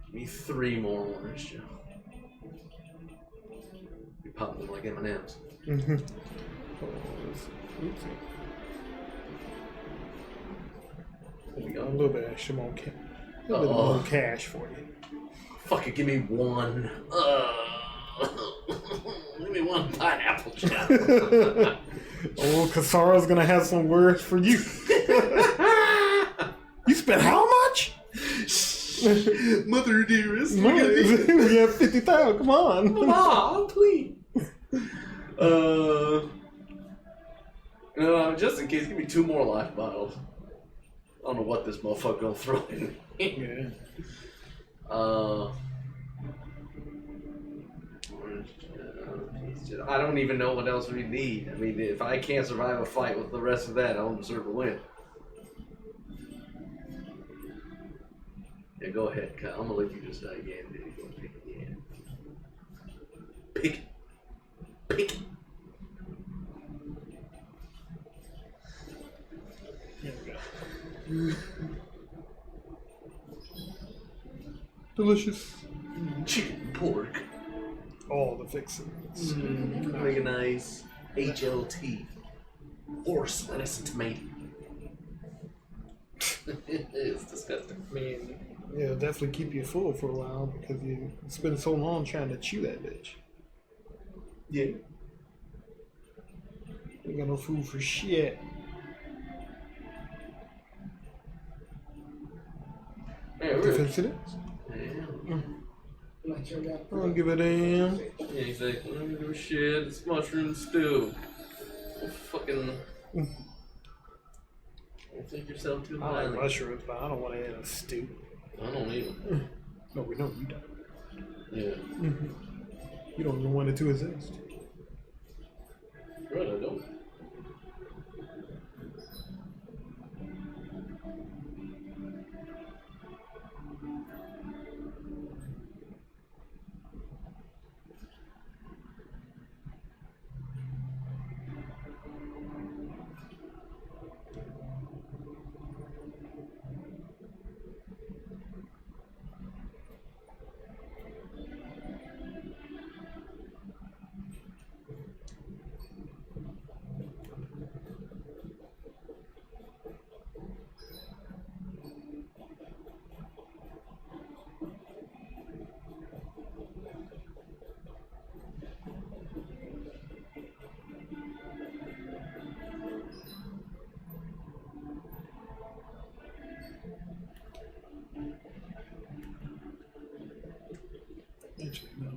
Give me 3 more orange gel. You pop them like M&M's. Oopsie. There we A go. little bit extra more cash. A little bit more cash for you. Fuck it, give me 1. Give me 1 pineapple gel. Oh, Kasara's gonna have some words for you. You spent how much? Mother dearest. We have 50,000. Come on. Mom, please. Just in case, give me 2 more life bottles. I don't know what this motherfucker gonna throw in. Yeah. I don't even know what else we need. I mean, if I can't survive a fight with the rest of that, I don't deserve to win. Yeah, go ahead, Kyle. I'm gonna let you just again. Go pick it again. Pick it. Pick it. There we go. Delicious. Chicken, pork. All the fixings. Make a nice HLT. Horse, lettuce, and tomato. It's disgusting. I mean, yeah, it'll definitely keep you full for a while because you spend so long trying to chew that bitch. Yeah. Ain't got no food for shit. Yeah, we're Defensiveness? yeah. I don't give a damn. Yeah, he's like, I don't give a shit. It's mushroom stew. Fucking. Don't think yourself too I like highly. mushrooms, but I don't want to eat a stew. I don't even. No, we know you don't. Yeah. You don't even want it to exist. Right, I don't. Actually, no.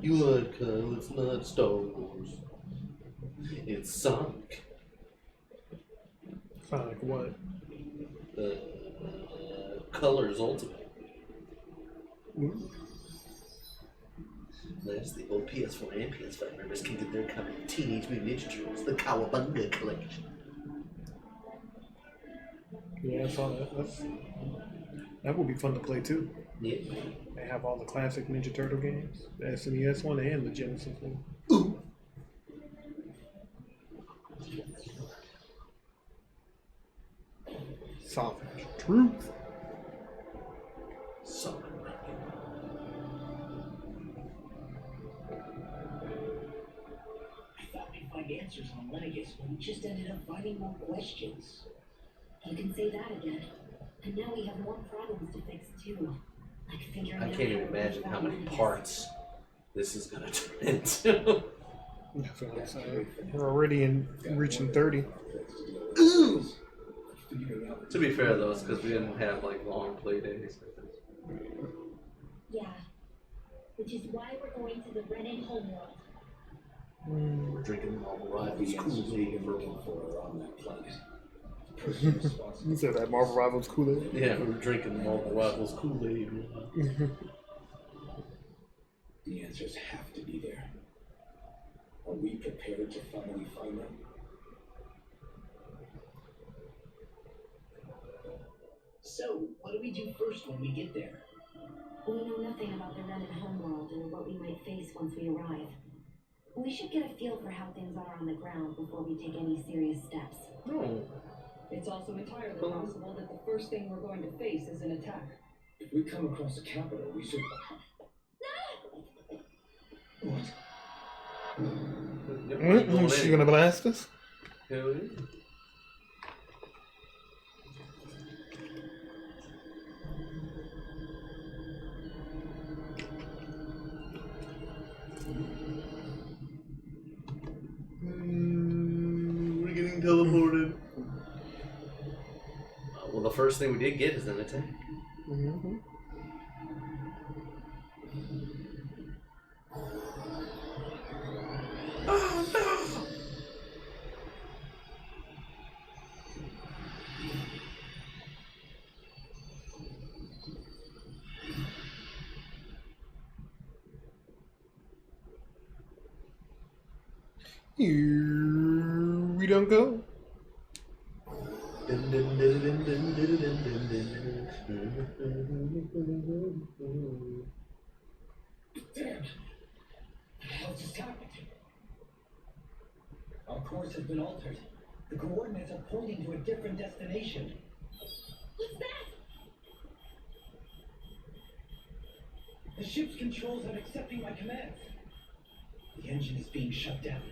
You lied, Kyle. It's not Star Wars. It's Sonic. Sonic what? Colors Ultimate. Ooh. That's the old PS4 and PS5 members can get their copy of Teenage Mutant Ninja Turtles, the Cowabunga Collection. Yeah, I saw that. That would be fun to play too. Yeah. They have all the classic Ninja Turtle games, the SNES one and the Genesis one. Ooh. Savage Truth. Sonic. I thought we'd find answers on Lenegus, but we just ended up finding more questions. You can say that again. And now we have more problems to fix too. Like figuring I out can't how even to imagine live how without many Lenegus. parts this is gonna turn into. That's what I'm saying. We're already reaching 30. Ooh. To be fair though, it's because we didn't have like long play days. Yeah. Which is why we're going to the Renan homeworld. We're drinking Marvel Rivals Kool-Aid for one. for on that planet. You said that Marvel Rivals Kool-Aid? Yeah, we were drinking Marvel Rivals Kool-Aid. The answers have to be there. Are we prepared to finally find them? So, what do we do first when we get there? We know nothing about the Renan homeworld or what we might face once we arrive. We should get a feel for how things are on the ground before we take any serious steps. No. It's also entirely Well- possible that the first thing we're going to face is an attack. If we come across a capital, we should. What? She gonna blast us? Hell yeah. We're getting teleported. Well, the first thing we did get is an attack. Mm-hmm. Oh no! Here we don't go. Damn! The hell just happened? Our course has been altered. The coordinates are pointing to a different destination. What's that? The ship's controls aren't accepting my commands. The engine is being shut down.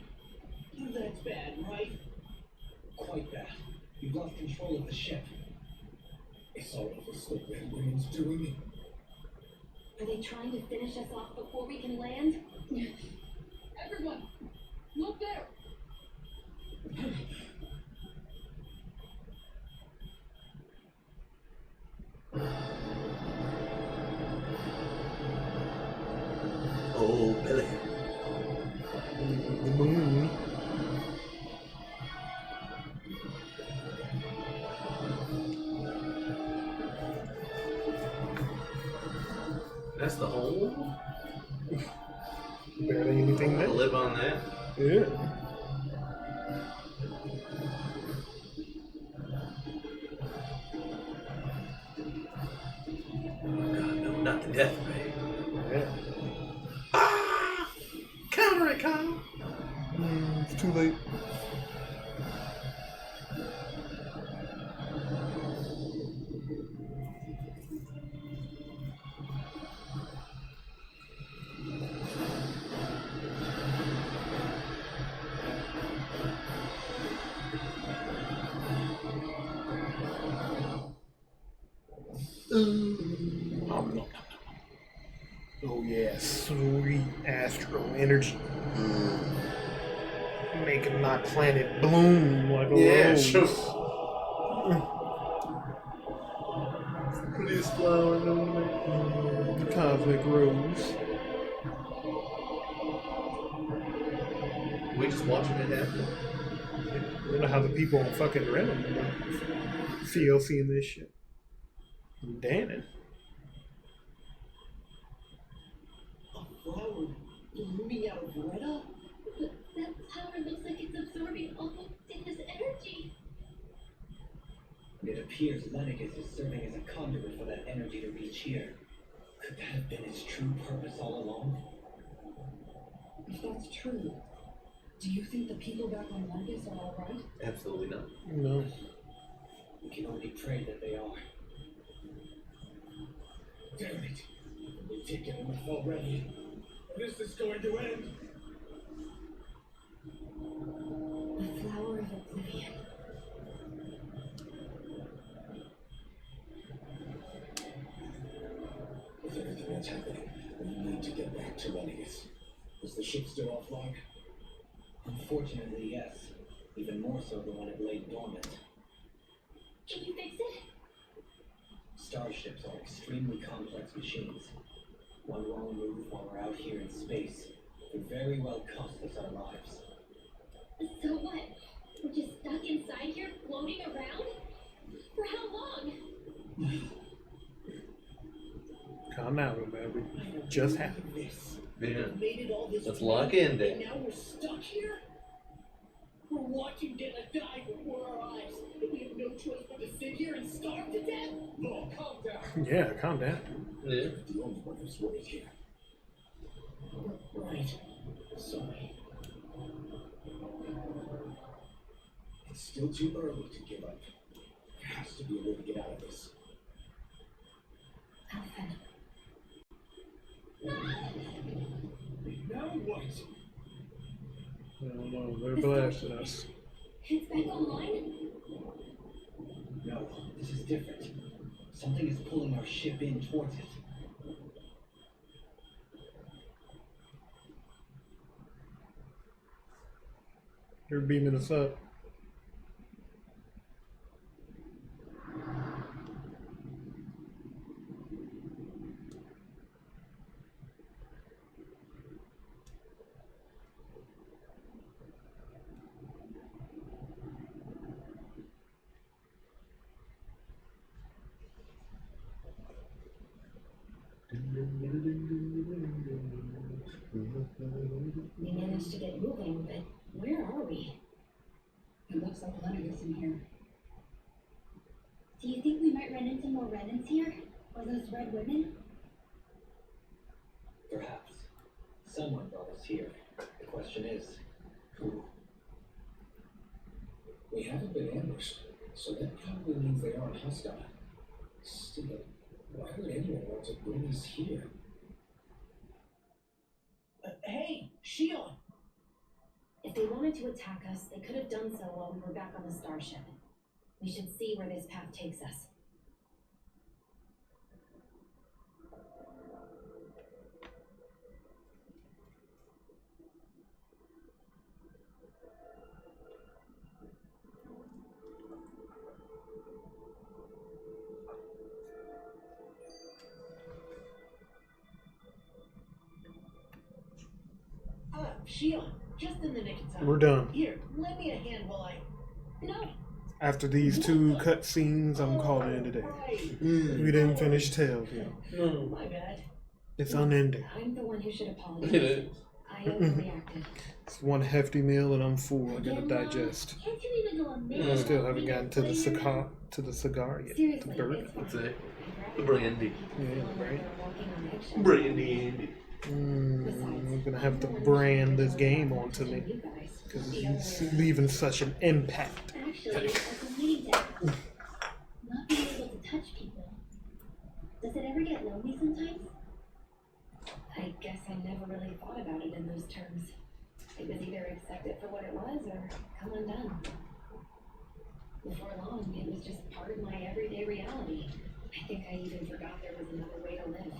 That's bad, right? Quite bad. You've lost control of the ship. It's all of us the Red Women's doing. Are they trying to finish us off before we can land? Everyone, look there! Oh, Billy. The moon. That's the hole? Barely anything I'll there. live on that. Yeah. Oh god, no, not the death ray. Yeah. Ah! Counter it, Kyle! It's too late. Oh yeah, sweet astro energy. Making my planet bloom like a Yeah, rose. sure. Prettiest flower known to man. The cosmic rose. We just watching it happen. I don't know how the people on fucking Reddit feel seeing this shit. Damn it. A flower blooming out of Retta? But that power looks like it's absorbing all of Dana's energy. It appears Lennigus is serving as a conduit for that energy to reach here. Could that have been its true purpose all along? If that's true, do you think the people back on Lennigus are alright? Absolutely not. No. We can only pray that they are. Damn it! We've taken enough already. When is this going to end? The flower of oblivion. With everything that's happening, we need to get back to Lennigus. Is the ship still offline? Unfortunately, yes. Even more so than when it lay dormant. Can you fix it? Starships are extremely complex machines. One wrong move while we're out here in space could very well cost us our lives. So what? We're just stuck inside here, floating around? For how long? Calm down, man. We just happened. This. Yeah. We've made it all this Let's way, lock in and then. now we're stuck here? We're watching Dana die before our eyes, and we have no choice but to sit here and starve to death? No, calm down. Yeah, calm down. Yeah. You're the only one who's worried here. Right. Sorry. It's still too early to give up. to be a way to get out of this. Alphen. Now what? I don't know. They're blasting us. It's back online? No, this is different. Something is pulling our ship in towards it. They're beaming us up. We managed to get moving, but where are we? It looks like Lennigus in here. Do you think we might run into more remnants here? Or those red women? Perhaps. Someone brought us here. The question is, who? We haven't been ambushed, so that probably means they aren't hostile. Still, why would anyone want to bring us here? Hey, Shion! If they wanted to attack us, they could have done so while we were back on the starship. We should see where this path takes us. Shion, just in the nick of time. We're done. Here, lend me a hand while I... No! After these two cutscenes, I'm calling it a day. Right. We didn't finish Tales yet. No. My bad. It's unending. I'm the one who should apologize. It is. I overreacted. It's one hefty meal and I'm full. I gotta digest. Can't you even go a minute? I still haven't gotten to the cigar yet. The Seriously, bird. it's fine. That's it. I'd rather Brandy. people Yeah, feeling like right. they're walking on eggshells. Brandy. I'm gonna have to brand this game onto me You guys. because it's leaving such an impact. Actually, I've been meaning to ask. Not being able to touch people. Does it ever get lonely sometimes? I guess I never really thought about it in those terms. It was either accept it for what it was or come undone. Before long, it was just part of my everyday reality. I think I even forgot there was another way to live.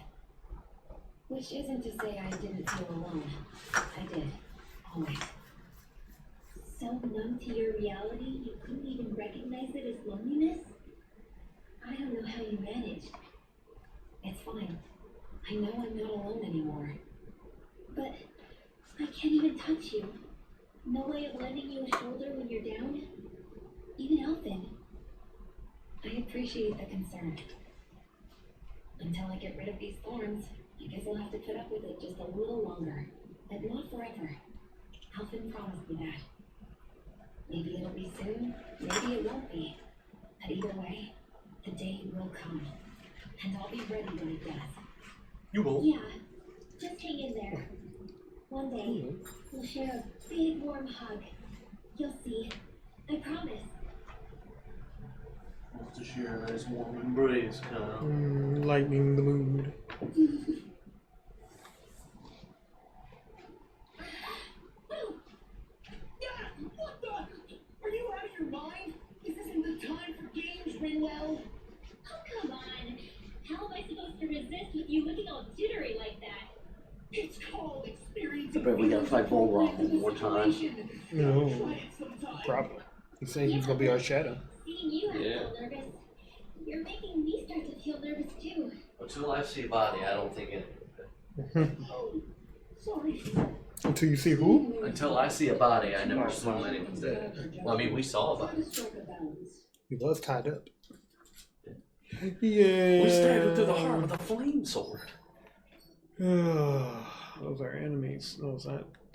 Which isn't to say I didn't feel alone. I did. Always. So numb to your reality, you couldn't even recognize it as loneliness? I don't know how you managed. It's fine. I know I'm not alone anymore. But I can't even touch you. No way of lending you a shoulder when you're down? Even Elfin. I appreciate the concern. Until I get rid of these thorns, I guess I'll have to put up with it just a little longer. But not forever. Alvin promised me that. Maybe it'll be soon, maybe it won't be. But either way, the day will come. And I'll be ready when it does. You will. Yeah, just hang in there. One day, we'll share a big warm hug. You'll see. I promise. Wants to share a nice warm embrace, Kyle. Lightening the mood. What the? Are you out of your mind? This isn't the time for games, Ringwell. Oh, come on. How am I supposed to resist with you looking all jittery like that? It's called experiencing. I bet we gotta fight Volrock one more time. No, Try it sometime. probably. He said he's gonna be our shadow. Seeing you have Yeah. feel nervous, you're making me start to feel nervous too. Until I see a body, I don't think it. Oh, sorry. Until you see who? Until I see a body, I never assume anyone's dead. Well, I mean, we saw a Try body. to strike a balance. He was tied up. Yeah. We stabbed him through the heart with a flame sword. Those are enemies. No, it's not.